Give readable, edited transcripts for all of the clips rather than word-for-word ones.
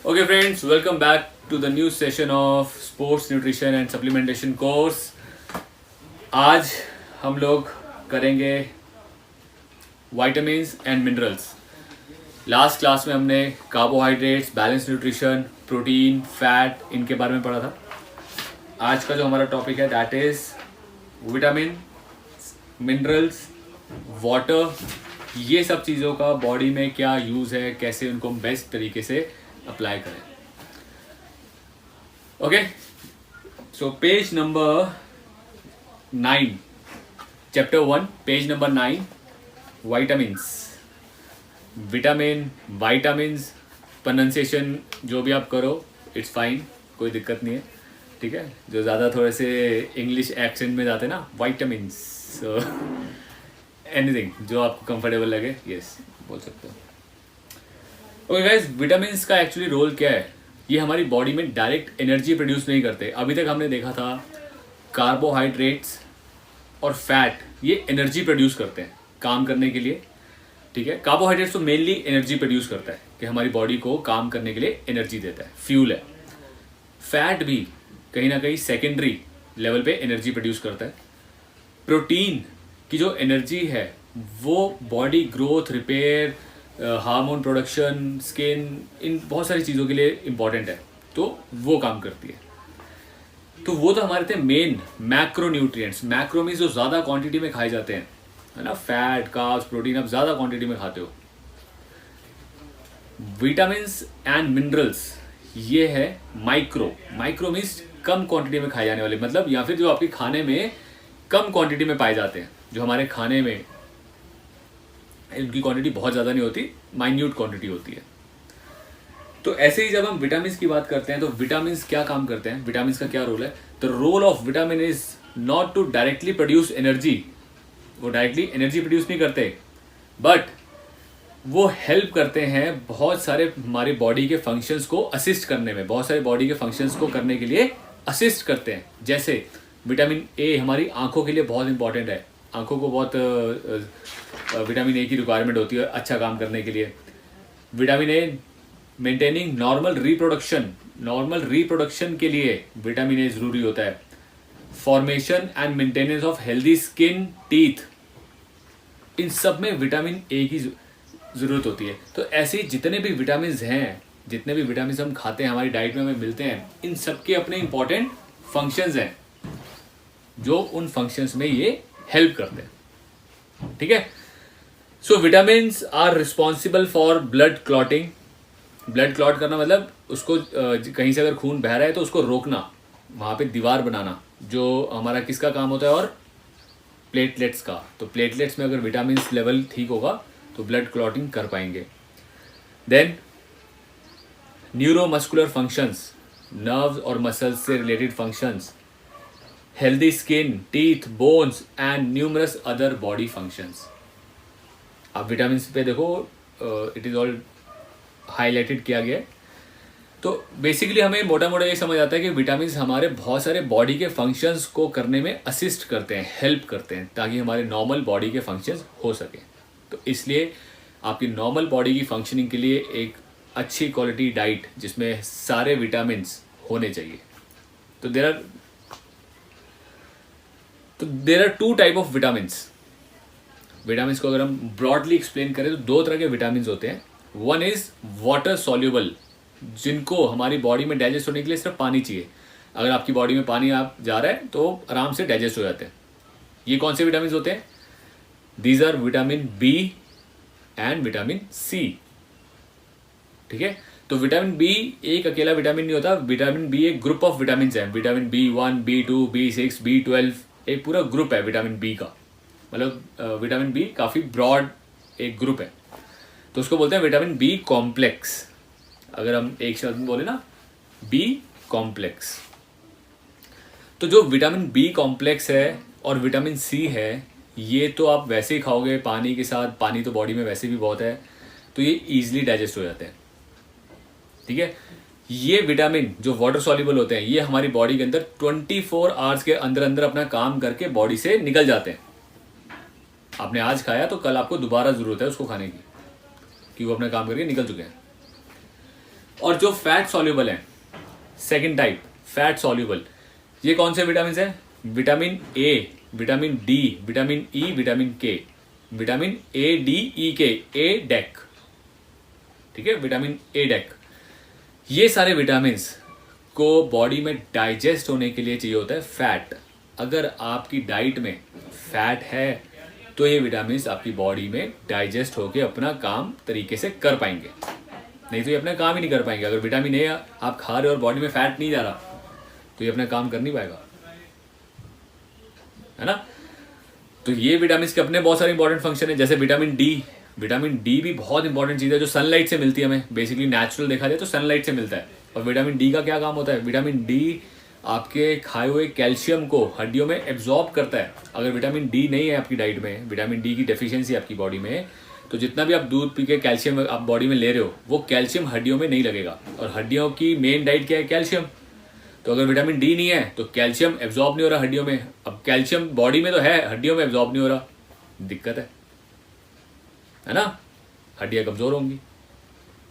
Okay friends, welcome back to the new session of Sports Nutrition and Supplementation course. आज हम लोग करेंगे vitamins and minerals. Last class में हमने carbohydrates, balance nutrition, protein, fat इनके बारे में पढ़ा था. आज का जो हमारा टॉपिक है that is vitamin, minerals, water. ये सब चीज़ों का बॉडी में क्या यूज़ है, कैसे उनको बेस्ट तरीके से अप्लाई करें. Okay, so page number 9, chapter 1, page number 9, vitamins. Vitamins pronunciation जो भी आप करो इट्स फाइन, कोई दिक्कत नहीं है. ठीक है, जो ज़्यादा थोड़े से इंग्लिश एक्सेंट में जाते हैं ना, विटामिन्स, सो एनीथिंग जो आपको कंफर्टेबल लगे यस बोल सकते हो. ओके गाइस, विटामिन्स का एक्चुअली रोल क्या है. ये हमारी बॉडी में डायरेक्ट एनर्जी प्रोड्यूस नहीं करते. अभी तक हमने देखा था कार्बोहाइड्रेट्स और फैट ये एनर्जी प्रोड्यूस करते हैं काम करने के लिए. ठीक है, कार्बोहाइड्रेट्स तो मेनली एनर्जी प्रोड्यूस करता है कि हमारी बॉडी को काम करने के लिए एनर्जी देता है, फ्यूल है. फैट भी कहीं ना कहीं सेकेंडरी लेवल पे एनर्जी प्रोड्यूस करता है. प्रोटीन की जो एनर्जी है वो body growth, repair, hormone production, skin, इन बहुत सारी चीज़ों के लिए इम्पॉर्टेंट है, तो वो काम करती है. तो वो तो हमारे थे main macro nutrients. Macro means जो ज़्यादा क्वांटिटी में खाए जाते हैं, है ना. फैट, कार्ब्स, प्रोटीन आप ज़्यादा क्वांटिटी में खाते हो. विटामिन्स एंड मिनरल्स ये है माइक्रो मीन्स कम क्वांटिटी में खाए जाने वाले, मतलब या फिर जो आपके खाने में कम क्वांटिटी में पाए जाते हैं. जो हमारे खाने में इनकी क्वांटिटी बहुत ज़्यादा नहीं होती, माइन्यूट क्वांटिटी होती है. तो ऐसे ही जब हम विटामिन्स की बात करते हैं तो विटामिन्स क्या काम करते हैं, विटामिन्स का क्या रोल है. The role of vitamin is not to directly produce energy. वो डायरेक्टली एनर्जी प्रोड्यूस नहीं करते, बट वो हेल्प करते हैं बहुत सारे हमारे बॉडी के फंक्शंस को असिस्ट करने में, बहुत सारे बॉडी के फंक्शंस को करने के लिए असिस्ट करते हैं. जैसे विटामिन ए हमारी आंखों के लिए बहुत इंपॉर्टेंट है. आंखों को बहुत विटामिन ए की रिक्वायरमेंट होती है अच्छा काम करने के लिए. Vitamin A maintaining normal reproduction के लिए विटामिन ए ज़रूरी होता है. Formation and maintenance of healthy skin, teeth, इन सब में विटामिन ए की ज़रूरत होती है. तो ऐसे ही जितने भी विटामिन हैं, जितने भी विटामिन हम खाते हैं, हमारी डाइट में हमें मिलते हैं, इन सब के अपने इंपॉर्टेंट फंक्शंस हैं जो उन फंक्शंस में ये हेल्प करते हैं. ठीक है, so vitamins are responsible for blood clotting. Blood clot करना मतलब उसको कहीं से अगर खून बह रहा है तो उसको रोकना, वहाँ पे दीवार बनाना, जो हमारा किसका काम होता है, और प्लेटलेट्स का. तो प्लेटलेट्स में अगर विटामिन्स लेवल ठीक होगा तो ब्लड क्लॉटिंग कर पाएंगे. देन न्यूरोमस्कुलर फंक्शंस, नर्व्स और मसल्स से related functions, healthy skin, teeth, bones and numerous other body functions. आप विटामिन पे देखो, इट इज़ ऑल हाईलाइटेड किया गया है. तो बेसिकली हमें मोटा मोटा ये समझ आता है कि विटामिन हमारे बहुत सारे बॉडी के फंक्शंस को करने में असिस्ट करते हैं, हेल्प करते हैं, ताकि हमारे नॉर्मल बॉडी के फंक्शंस हो सके. तो इसलिए आपकी नॉर्मल बॉडी की फंक्शनिंग के लिए एक अच्छी क्वालिटी डाइट जिसमें सारे विटामिन होने चाहिए. तो there are 2 type of vitamins. Vitamins को अगर हम ब्रॉडली एक्सप्लेन करें तो 2 तरह के विटामिन्स होते हैं. वन इज वाटर सॉल्युबल, जिनको हमारी बॉडी में डाइजेस्ट होने के लिए सिर्फ पानी चाहिए. अगर आपकी बॉडी में पानी आप जा रहा है तो आराम से डाइजेस्ट हो जाते हैं. ये कौन से विटामिन्स होते हैं? These are vitamin B and vitamin C. ठीक है, तो विटामिन बी एक अकेला विटामिन नहीं होता. विटामिन बी एक ग्रुप ऑफ विटामिन है. Vitamin B1, B2, B6, B12, एक पूरा ग्रुप है विटामिन बी का. मतलब विटामिन बी काफ़ी ब्रॉड एक ग्रुप है, तो उसको बोलते हैं विटामिन बी कॉम्प्लेक्स. अगर हम एक शब्द में बोले ना, बी कॉम्प्लेक्स. तो जो विटामिन बी कॉम्प्लेक्स है और विटामिन सी है, ये तो आप वैसे ही खाओगे पानी के साथ. पानी तो बॉडी में वैसे भी बहुत है, तो ये ईजिली डाइजेस्ट हो जाते हैं. ठीक है, ये विटामिन जो वाटर सॉल्युबल होते हैं, ये हमारी बॉडी के अंदर 24 आवर्स के अंदर अंदर अपना काम करके बॉडी से निकल जाते हैं. आपने आज खाया तो कल आपको दोबारा जरूरत है उसको खाने की, कि वो अपना काम करके निकल चुके हैं. और जो फैट सॉल्युबल है, सेकंड टाइप फैट सॉल्युबल, ये कौन से विटामिन है? Vitamin A, vitamin D, vitamin E, vitamin के, विटामिन ए डी ई के, ए डेक, ठीक है, विटामिन ए डेक। ये सारे विटामिन को बॉडी में डाइजेस्ट होने के लिए चाहिए होता है फैट। अगर आपकी डाइट में फैट है तो ये विटामिन आपकी बॉडी में डाइजेस्ट होके अपना काम तरीके से कर पाएंगे, नहीं तो ये अपना काम ही नहीं कर पाएंगे। अगर विटामिन ए आप खा रहे हो और बॉडी में फैट नहीं जा रहा तो ये अपना काम कर नहीं पाएगा, है ना। तो ये विटामिन के अपने बहुत सारे इंपॉर्टेंट फंक्शन है, जैसे विटामिन डी। विटामिन डी भी बहुत इंपॉर्टेंट चीज़ है जो सनलाइट से मिलती है हमें, बेसिकली नेचुरल देखा जाए तो सनलाइट से मिलता है। और विटामिन डी का क्या काम होता है? विटामिन डी आपके खाए हुए कैल्शियम को हड्डियों में एब्जॉर्ब करता है। अगर विटामिन डी नहीं है आपकी डाइट में, विटामिन डी की डेफिशिएंसी आपकी बॉडी में, तो जितना भी आप दूध पी के कैल्शियम आप बॉडी में ले रहे हो वो कैल्शियम हड्डियों में नहीं लगेगा। और हड्डियों की मेन डाइट क्या है? कैल्शियम। तो अगर विटामिन डी नहीं है तो कैल्शियम एब्जॉर्ब नहीं हो रहा हड्डियों में। अब कैल्शियम बॉडी में तो है, हड्डियों में एब्जॉर्ब नहीं हो रहा, दिक्कत है ना, हड्डियां कमजोर होंगी।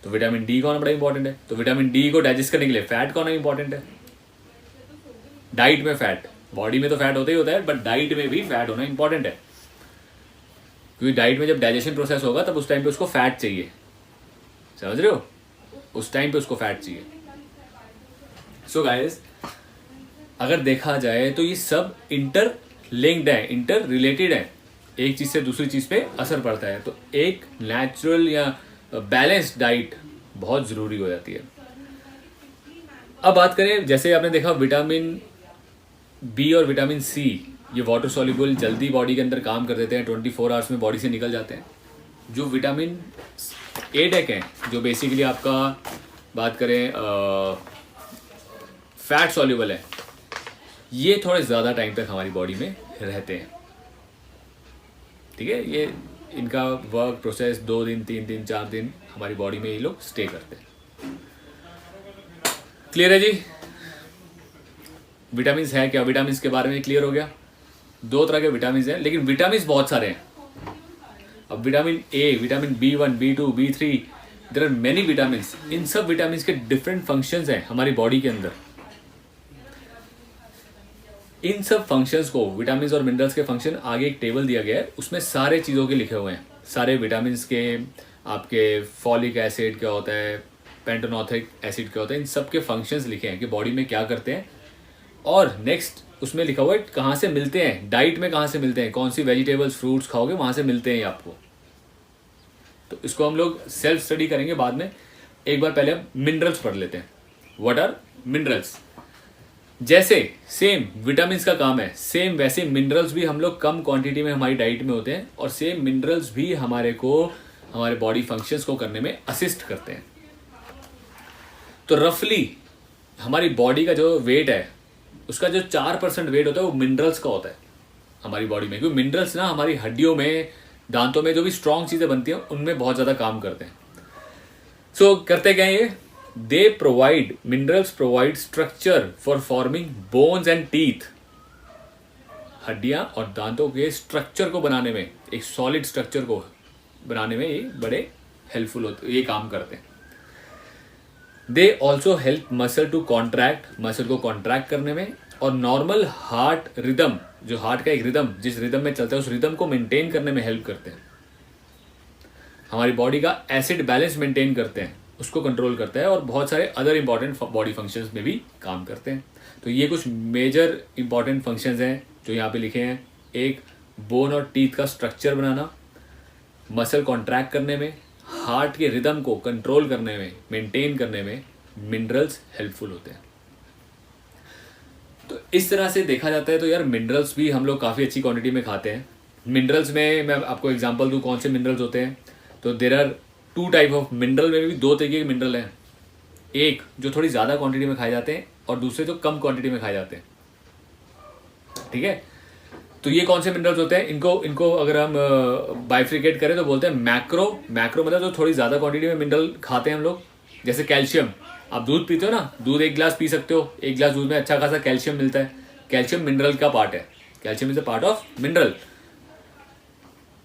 तो विटामिन डी का होना बड़ा इंपॉर्टेंट है। तो विटामिन डी को डाइजेस्ट करने के लिए फैट का होना इंपॉर्टेंट है। डाइट में फैट, बॉडी में तो फैट होता ही होता है, बट डाइट में भी फैट होना इंपॉर्टेंट है, क्योंकि डाइट में जब डाइजेशन प्रोसेस होगा तब उस टाइम पे उसको फैट चाहिए, समझ रहे हो, उस टाइम पे उसको फैट चाहिए। सो गाइस, अगर देखा जाए तो ये सब इंटर लिंक्ड है, इंटर रिलेटेड है, एक चीज से दूसरी चीज पे असर पड़ता है। तो एक नेचुरल या बैलेंस्ड डाइट बहुत जरूरी हो जाती है। अब बात करें, जैसे आपने देखा विटामिन बी और विटामिन सी, ये वाटर सॉल्युबल जल्दी बॉडी के अंदर काम कर देते हैं, 24 आवर्स में बॉडी से निकल जाते हैं। जो विटामिन ए डेक है, जो बेसिकली आपका बात करें फैट सॉल्युबल है, ये थोड़े ज़्यादा टाइम तक हमारी बॉडी में रहते हैं, ठीक है। ये इनका वर्क प्रोसेस 2 दिन 3 दिन 4 दिन हमारी बॉडी में ये लोग स्टे करते हैं। क्लियर है जी? विटामिन है क्या? विटामिन के बारे में क्लियर हो गया। 2 तरह के विटामिन हैं, लेकिन विटामिन बहुत सारे हैं। अब vitamin A, vitamin B1, B2, B3, there are many vitamin. इन सब विटामिन के डिफरेंट फंक्शंस हैं हमारी बॉडी के अंदर। इन सब फंक्शंस को, विटामिन और मिनरल्स के फंक्शन आगे एक टेबल दिया गया है, उसमें सारे चीज़ों के लिखे हुए हैं, सारे विटामिन के, आपके फॉलिक एसिड क्या होता है, पेंटोनोथिक एसिड क्या होता है, इन सब के फंक्शंस लिखे हैं कि बॉडी में क्या करते हैं। और नेक्स्ट उसमें लिखा हुआ है कहाँ से मिलते हैं, डाइट में कहाँ से मिलते हैं, कौन सी वेजिटेबल्स फ्रूट्स खाओगे वहाँ से मिलते हैं ये आपको। तो इसको हम लोग सेल्फ स्टडी करेंगे बाद में। एक बार पहले हम मिनरल्स पढ़ लेते हैं। What are minerals? जैसे सेम विटामिन का काम है, सेम वैसे मिनरल्स भी हम लोग कम क्वांटिटी में हमारी डाइट में होते हैं, और सेम मिनरल्स भी हमारे को हमारे बॉडी फंक्शंस को करने में असिस्ट करते हैं। तो रफली हमारी बॉडी का जो वेट है, उसका जो 4% वेट होता है वो मिनरल्स का होता है हमारी बॉडी में, क्योंकि मिनरल्स ना हमारी हड्डियों में, दांतों में जो भी स्ट्रॉन्ग चीज़ें बनती हैं उनमें बहुत ज़्यादा काम करते हैं। सो करते क्या है ये? They provide, minerals provide structure for forming bones and teeth. हड्डियां और दांतों के स्ट्रक्चर को बनाने में, एक सॉलिड स्ट्रक्चर को बनाने में ये बड़े हेल्पफुल होते, ये काम करते हैं। They also help muscle to contract, muscle को कॉन्ट्रैक्ट करने में, और नॉर्मल हार्ट रिदम, जो हार्ट का एक रिदम, जिस रिदम में चलता है उस रिदम को मेंटेन करने में हेल्प करते हैं। हमारी बॉडी का एसिड बैलेंस मेंटेन करते हैं, उसको कंट्रोल करता है, और बहुत सारे अदर इंपॉर्टेंट बॉडी फंक्शंस में भी काम करते हैं। तो ये कुछ मेजर इंपॉर्टेंट फंक्शंस हैं जो यहाँ पे लिखे हैं। एक, बोन और टीथ का स्ट्रक्चर बनाना, मसल कॉन्ट्रैक्ट करने में, हार्ट के रिदम को कंट्रोल करने में, मेंटेन करने में मिनरल्स हेल्पफुल होते हैं। तो इस तरह से देखा जाता है तो यार मिनरल्स भी हम लोग काफ़ी अच्छी क्वांटिटी में खाते हैं। मिनरल्स में मैं आपको एग्जांपल दूं कौन से मिनरल्स होते हैं। तो there are 2 type of mineral, में भी 2 तरीके के मिनरल हैं। एक जो थोड़ी ज़्यादा क्वांटिटी में खाए जाते हैं, और दूसरे जो कम क्वांटिटी में खाए जाते हैं, ठीक है। तो ये कौन से मिनरल्स होते हैं? इनको अगर हम बाइफ्रिकेट करें तो बोलते हैं मैक्रो। मैक्रो मतलब जो थोड़ी ज़्यादा क्वांटिटी में मिनरल खाते हैं हम लोग, जैसे कैल्शियम। आप दूध पीते हो ना, दूध 1 गिलास पी सकते हो, 1 गिलास दूध में अच्छा खासा कैल्शियम मिलता है। कैल्शियम मिनरल का पार्ट है, calcium is a part of mineral.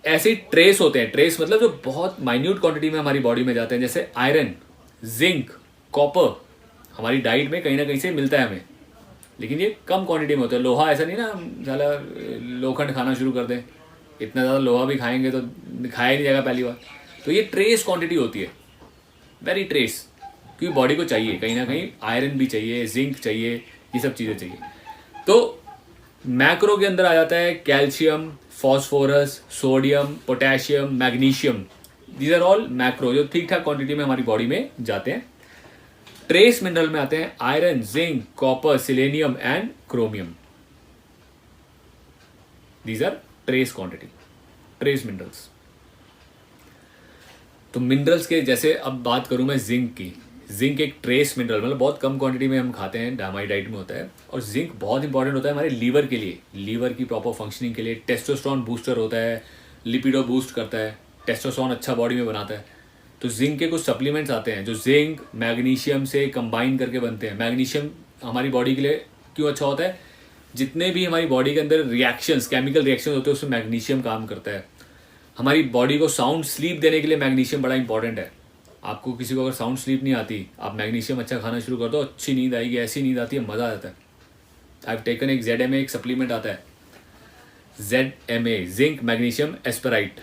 ऐसे ट्रेस होते हैं, ट्रेस मतलब जो बहुत माइन्यूट क्वांटिटी में हमारी बॉडी में जाते हैं, जैसे आयरन, जिंक, कॉपर हमारी डाइट में कहीं ना कहीं से मिलता है हमें, लेकिन ये कम क्वांटिटी में होता है। लोहा ऐसा नहीं ना हम साला लोखंड खाना शुरू कर दें, इतना ज़्यादा लोहा भी खाएंगे तो खाया ही नहीं जाएगा पहली बार। तो ये ट्रेस क्वांटिटी होती है, वेरी ट्रेस, क्योंकि बॉडी को चाहिए कहीं ना कहीं आयरन भी चाहिए, जिंक चाहिए, ये सब चीज़ें चाहिए। तो मैक्रो के अंदर आ जाता है calcium, phosphorus, sodium, potassium, magnesium, these are all macro जो ठीक ठाक क्वांटिटी में हमारी बॉडी में जाते हैं। ट्रेस मिनरल में आते हैं iron, zinc, copper, selenium and chromium. These are trace quantity, trace minerals. तो मिनरल्स के जैसे अब बात करूं मैं जिंक की। जिंक एक ट्रेस मिनरल, मतलब बहुत कम क्वांटिटी में हम खाते हैं, हमारी डाइट में होता है। और जिंक बहुत इंपॉर्टेंट होता है हमारे लीवर के लिए, लीवर की प्रॉपर फंक्शनिंग के लिए। टेस्टोस्टेरोन बूस्टर होता है, लिपिडो बूस्ट करता है, टेस्टोस्टेरोन अच्छा बॉडी में बनाता है। तो जिंक के कुछ सप्लीमेंट्स आते हैं जो जिंक मैग्नीशियम से कंबाइन करके बनते हैं। मैग्नीशियम हमारी बॉडी के लिए क्यों अच्छा होता है, जितने भी हमारी बॉडी के अंदर रिएक्शंस, केमिकल रिएक्शंस होते हैं, उसमें मैग्नीशियम काम करता है। हमारी बॉडी को साउंड स्लीप देने के लिए मैग्नीशियम बड़ा इंपॉर्टेंट है। आपको किसी को अगर साउंड स्लीप नहीं आती, आप मैग्नीशियम अच्छा खाना शुरू कर दो, अच्छी नींद आएगी, ऐसी नींद आती है, मज़ा आ जाता है। आई हैव टेकन एक ZMA एक सप्लीमेंट आता है, ZMA, जिंक मैग्नीशियम एस्पेराइट।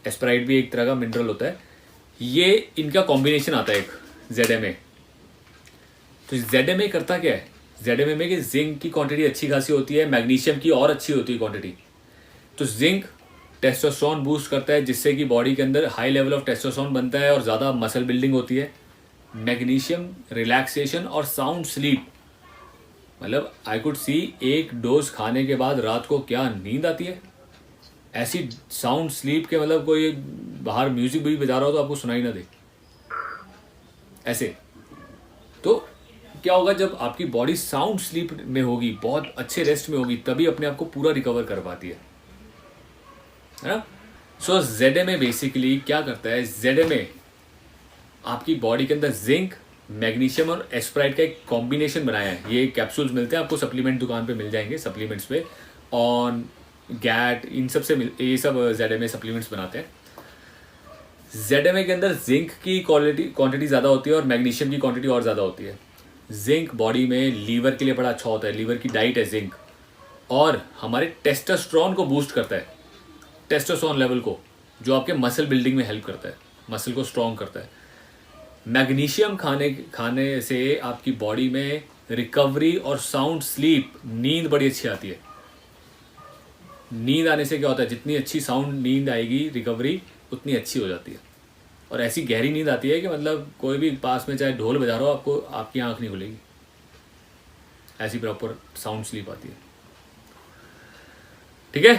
एस्पेराइट भी एक तरह का मिनरल होता है, ये इनका कॉम्बिनेशन आता है एक ZMA। तो ZMA करता क्या है, ZMA में कि जिंक की क्वांटिटी अच्छी खासी होती है, मैग्नीशियम की और अच्छी होती है क्वांटिटी। तो जिंक टेस्टोस्टेरोन बूस्ट करता है, जिससे कि बॉडी के अंदर हाई लेवल ऑफ टेस्टोस्टेरोन बनता है और ज़्यादा मसल बिल्डिंग होती है। मैग्नीशियम रिलैक्सेशन और साउंड स्लीप, मतलब आई कुड सी एक डोज खाने के बाद रात को क्या नींद आती है, ऐसी साउंड स्लीप के, मतलब कोई बाहर म्यूजिक भी बजा रहा हो तो आपको सुनाई ना दे, ऐसे। तो क्या होगा, जब आपकी बॉडी साउंड स्लीप में होगी, बहुत अच्छे रेस्ट में होगी, तभी अपने आप को पूरा रिकवर कर पाती है ना। सो ZMA बेसिकली क्या करता है, ZMA आपकी बॉडी के अंदर जिंक, मैग्नीशियम और एस्प्राइट का एक कॉम्बिनेशन बनाया है। ये कैप्सूल्स मिलते हैं आपको, सप्लीमेंट दुकान पे मिल जाएंगे, सप्लीमेंट्स पे ऑन गैट, इन सब से ये सब ZMA सप्लीमेंट्स बनाते हैं। ZMA के अंदर जिंक की क्वांटिटी ज़्यादा होती है और मैग्नीशियम की क्वांटिटी और ज़्यादा होती है। जिंक बॉडी में लीवर के लिए बड़ा अच्छा होता है, लीवर की डाइट है जिंक। और हमारे टेस्टोस्टेरोन को बूस्ट करता है, टेस्टोस्टेरोन लेवल को, जो आपके मसल बिल्डिंग में हेल्प करता है, मसल को स्ट्रॉन्ग करता है। मैग्नीशियम खाने से आपकी बॉडी में रिकवरी और साउंड स्लीप, नींद बड़ी अच्छी आती है। नींद आने से क्या होता है, जितनी अच्छी साउंड नींद आएगी, रिकवरी उतनी अच्छी हो जाती है। और ऐसी गहरी नींद आती है कि मतलब कोई भी पास में चाहे ढोल बजा रहा हो, आपको आपकी आंख नहीं खुलेगी, ऐसी प्रॉपर साउंड स्लीप आती है। ठीक है,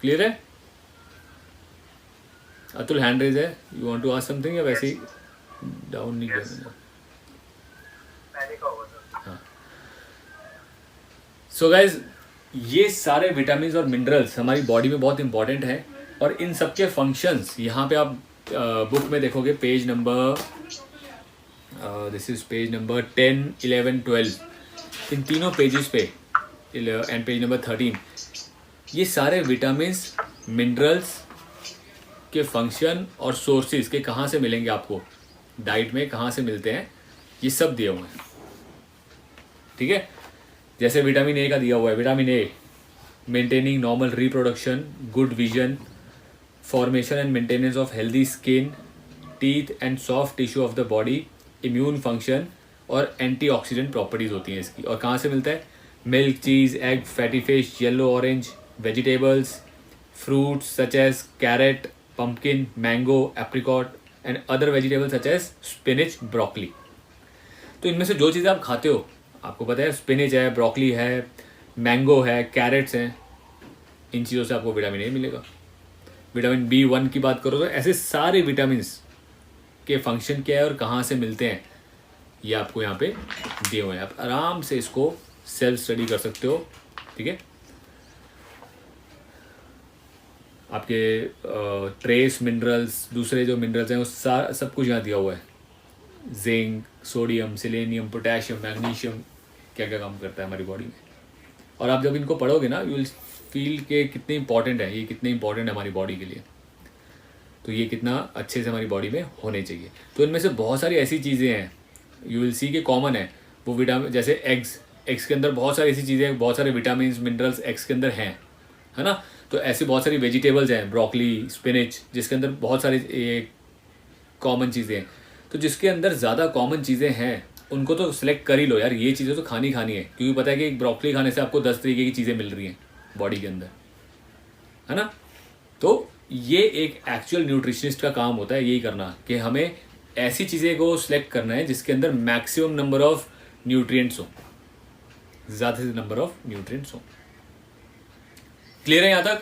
क्लियर है। अतुल हैंड रेज है, you want to ask something, या वैसे ही डाउन नहीं किया? हाँ। सो गाइज, ये सारे विटामिन और मिनरल्स हमारी बॉडी में बहुत इंपॉर्टेंट है, और इन सब के फंक्शंस यहाँ पे आप बुक में देखोगे, page number this is page number 10, 11, 12, इन तीनों पेजेस पे एंड पेज नंबर 13, ये सारे विटामिन मिनरल्स के फंक्शन और सोर्सेज के कहाँ से मिलेंगे आपको, डाइट में कहाँ से मिलते हैं, ये सब दिए हुए हैं। ठीक है, जैसे विटामिन ए का दिया हुआ है, vitamin A maintaining normal reproduction, good vision, formation and maintenance of healthy skin, teeth and soft tissue of the body, immune function और एंटीऑक्सीडेंट प्रॉपर्टीज होती हैं इसकी। और कहाँ से मिलता है, milk, cheese, egg, fatty fish, yellow orange, vegetables, fruits such as carrot, pumpkin, mango, apricot and other vegetables such as spinach, broccoli। तो इनमें से जो चीज़ें आप खाते हो, आपको पता है स्पिनिच है, ब्रोकली है, मैंगो है, कैरेट्स हैं, इन चीज़ों से आपको विटामिन ए मिलेगा। विटामिन B1 की बात करो तो ऐसे सारे विटामिन के फंक्शन क्या है और कहाँ से मिलते हैं, ये आपको यहाँ पे दिए हुए हैं। आप आराम से इसको सेल्फ स्टडी कर सकते हो। ठीक है, आपके ट्रेस मिनरल्स, दूसरे जो मिनरल्स हैं वो सब कुछ यहाँ दिया हुआ है। Zinc, sodium, selenium, potassium, magnesium, क्या क्या काम करता है हमारी बॉडी में। और आप जब इनको पढ़ोगे ना, यू विल फील के कितने इंपॉर्टेंट है ये, कितने इंपॉर्टेंट है हमारी बॉडी के लिए। तो ये कितना अच्छे से हमारी बॉडी में होने चाहिए। तो इनमें से बहुत सारी ऐसी चीज़ें हैं, यू विल सी कि कॉमन है वो विटामिन, जैसे एग्स के अंदर बहुत सारी ऐसी चीज़ें, बहुत सारे विटामिन मिनरल्स एग्स के अंदर हैं, है ना। तो ऐसी बहुत सारी वेजिटेबल्स हैं, ब्रोकली, स्पिनच, जिसके अंदर बहुत सारी कॉमन चीज़ें हैं। तो जिसके अंदर ज़्यादा कॉमन चीज़ें हैं उनको तो सिलेक्ट कर ही लो यार, ये चीज़ें तो खानी है, क्योंकि पता है कि एक ब्रोकली खाने से आपको 10 तरीके की चीज़ें मिल रही हैं बॉडी के अंदर, है ना। तो ये एक एक्चुअल न्यूट्रिशनिस्ट का काम होता है, यही करना कि हमें ऐसी चीज़ें को सिलेक्ट करना है जिसके अंदर मैक्सिमम नंबर ऑफ न्यूट्रिएंट्स हो, ज़्यादा से नंबर ऑफ न्यूट्रिएंट्स हो। क्लियर है यहाँ तक?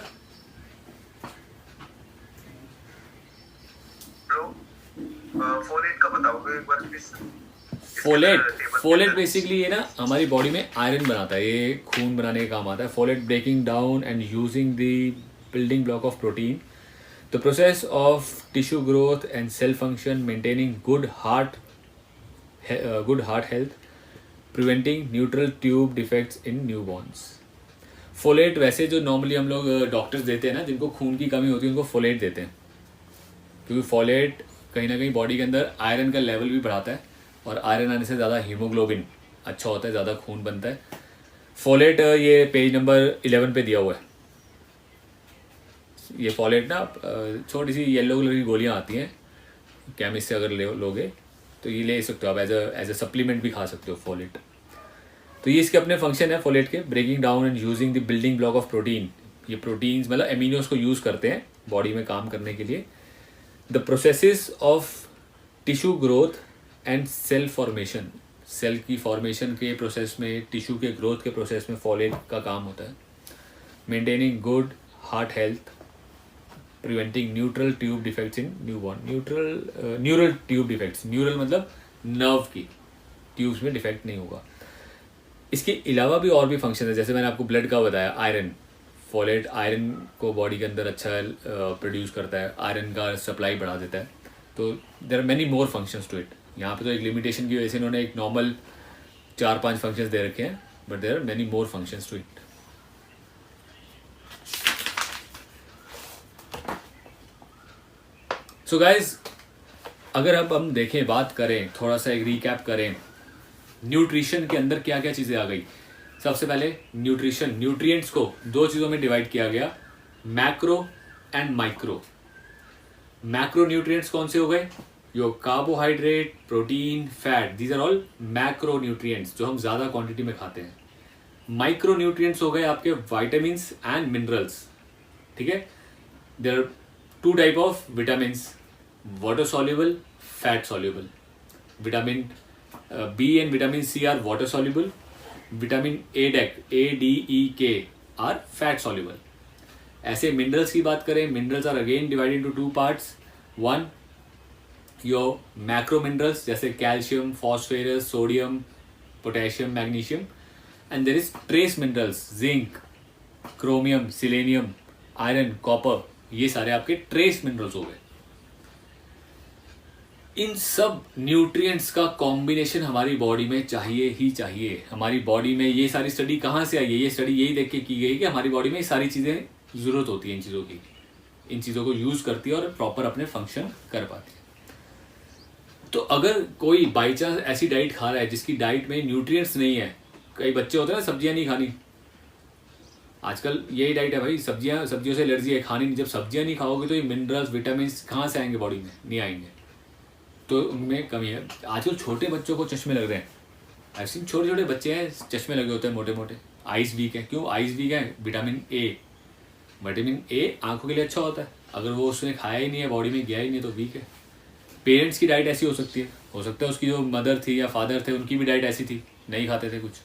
फोलेट का बताओगे एक बार प्लीज? फोलेट बेसिकली ये ना हमारी बॉडी में आयरन बनाता है, ये खून बनाने का काम आता है। Folate breaking down and using the building block of protein, the process of tissue growth and cell function, maintaining good heart health, preventing neutral tube defects in newborns. Folate वैसे जो नॉर्मली हम लोग डॉक्टर्स देते हैं ना, जिनको खून की कमी होती है उनको फोलेट देते हैं, क्योंकि फोलेट कहीं ना कहीं बॉडी के अंदर आयरन का लेवल भी बढ़ाता है, और आयरन आने से ज़्यादा हीमोग्लोबिन अच्छा होता है, ज़्यादा खून बनता है। फोलेट ये पेज नंबर 11 पे दिया हुआ है। ये फोलेट ना छोटी सी येलो कलर की गोलियाँ आती हैं, केमिस्ट से अगर लोगे तो ये ले सकते हो आप, एज ए सप्लीमेंट भी खा सकते हो फोलेट। तो ये इसके अपने फंक्शन है फोलेट के, breaking down and using the building block of protein. ये प्रोटीन्स मतलब एमिनोस को यूज़ करते हैं बॉडी में काम करने के लिए। The processes of tissue growth and cell formation, cell की फॉर्मेशन के प्रोसेस में, टिश्यू के ग्रोथ के प्रोसेस में फोलेट का काम होता है। Maintaining good heart health, preventing neutral tube defects in newborn, neural tube defects, neural मतलब नर्व की ट्यूब्स में डिफेक्ट नहीं होगा। इसके अलावा भी और भी फंक्शन है, जैसे मैंने आपको ब्लड का बताया, आयरन, फोलेट आयरन को बॉडी के अंदर अच्छा प्रोड्यूस करता है, आयरन का सप्लाई बढ़ा देता है। तो there are many more functions to it. यहाँ पे तो एक लिमिटेशन की वजह से इन्होंने एक नॉर्मल 4-5 फंक्शंस दे रखे हैं, but there are many more functions to it. So guys, अगर अब हम देखें, बात करें, थोड़ा सा एक रिकैप करें, न्यूट्रिशन के अंदर क्या क्या चीज़ें आ गई। सबसे पहले न्यूट्रिशन, न्यूट्रिएंट्स को 2 चीज़ों में डिवाइड किया गया, macro and micro. Macro nutrients कौन से हो गए? Your carbohydrate, protein, fat, these are all macro nutrients जो हम ज़्यादा क्वांटिटी में खाते हैं। माइक्रो न्यूट्रिएंट्स हो गए आपके वाइटामिन्स एंड मिनरल्स, ठीक है। There are 2 type of vitamins, water soluble, fat soluble. Vitamin B and vitamin C are water soluble, vitamin ADEK are fat soluble. ऐसे मिनरल्स की बात करें, minerals are again divided into 2 parts. One, your macro minerals जैसे calcium, phosphorus, sodium, potassium, magnesium, and there is trace minerals, zinc, chromium, selenium, iron, copper, ये सारे आपके trace minerals हो गए। इन सब न्यूट्रिएंट्स का कॉम्बिनेशन हमारी बॉडी में चाहिए ही चाहिए। हमारी बॉडी में ये सारी स्टडी कहाँ से आई है? ये स्टडी यही देख के की गई कि हमारी बॉडी में ये सारी चीज़ें ज़रूरत होती है इन चीज़ों की, इन चीज़ों को यूज़ करती है और प्रॉपर अपने फंक्शन कर पाती है। तो अगर कोई बाई चांस ऐसी डाइट खा रहा है जिसकी डाइट में न्यूट्रिएंट्स नहीं है, कई बच्चे होते हैं ना सब्जियां नहीं खानी, आजकल यही डाइट है भाई, सब्जियों से एलर्जी है, खानी नहीं। जब सब्जियां नहीं खाओगे तो ये मिनरल्स, विटामिन कहाँ से आएंगे बॉडी में? नहीं आएंगे, तो उनमें कमी है। आजकल छोटे बच्चों को चश्मे लग रहे हैं, ऐसे छोटे छोटे बच्चे हैं चश्मे लगे होते हैं मोटे मोटे, आइज वीक है। क्यों आइज वीक है? विटामिन ए आंखों के लिए अच्छा होता है, अगर वो उसने खाया ही नहीं है, बॉडी में गया ही नहीं, तो वीक है। पेरेंट्स की डाइट ऐसी हो सकती है, हो सकता है उसकी जो मदर थी या फादर थे उनकी भी डाइट ऐसी थी, नहीं खाते थे कुछ।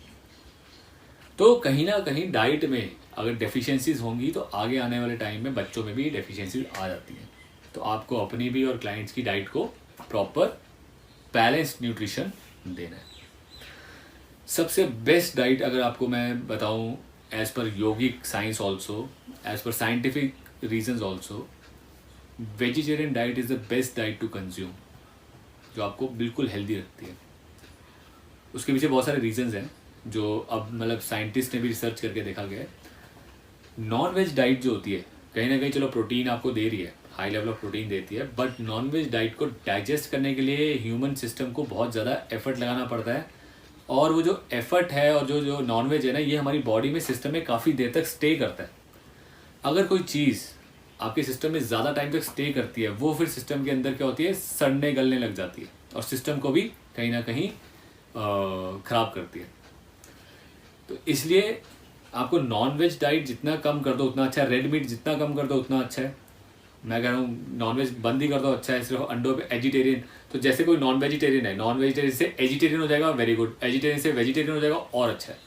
तो कहीं ना कहीं डाइट में अगर डेफिशिएंसीज होंगी तो आगे आने वाले टाइम में बच्चों में भी डेफिशिएंसीज आ जाती हैं। तो आपको अपनी भी और क्लाइंट्स की डाइट को प्रॉपर बैलेंस्ड न्यूट्रिशन देना है। सबसे बेस्ट डाइट अगर आपको मैं बताऊं, as per yogic science also, as per scientific reasons also, vegetarian diet is the best diet to consume, जो आपको बिल्कुल हेल्दी रखती है। उसके पीछे बहुत सारे रीजंस हैं जो अब मतलब साइंटिस्ट ने भी रिसर्च करके देखा गया है। नॉन वेज डाइट जो होती है कहीं ना कहीं चलो प्रोटीन आपको दे रही है, हाई लेवल ऑफ प्रोटीन देती है, बट नॉनवेज डाइट को डाइजेस्ट करने के लिए ह्यूमन सिस्टम को बहुत ज़्यादा एफर्ट लगाना पड़ता है, और वो जो एफर्ट है और जो जो नॉनवेज है ना, ये हमारी बॉडी में सिस्टम में काफ़ी देर तक स्टे करता है। अगर कोई चीज़ आपके सिस्टम में ज़्यादा टाइम तक स्टे करती है, वो फिर सिस्टम के अंदर क्या होती है, सड़ने गलने लग जाती है और सिस्टम को भी कहीं ना कहीं ख़राब करती है। तो इसलिए आपको नॉन वेज डाइट जितना कम कर दो उतना अच्छा है, रेड मीट जितना कम कर दो उतना अच्छा है। मैं कह रहा हूँ नॉन वेज बंद ही कर दो अच्छा है, सिर्फ अंडों पे एजिटेरियन। तो जैसे कोई नॉन वेजिटेरियन है, नॉन वेजिटेरियन से एजिटेरियन हो जाएगा, वेरी गुड, एजिटेरियन से वेजिटेरियन हो जाएगा और अच्छा है।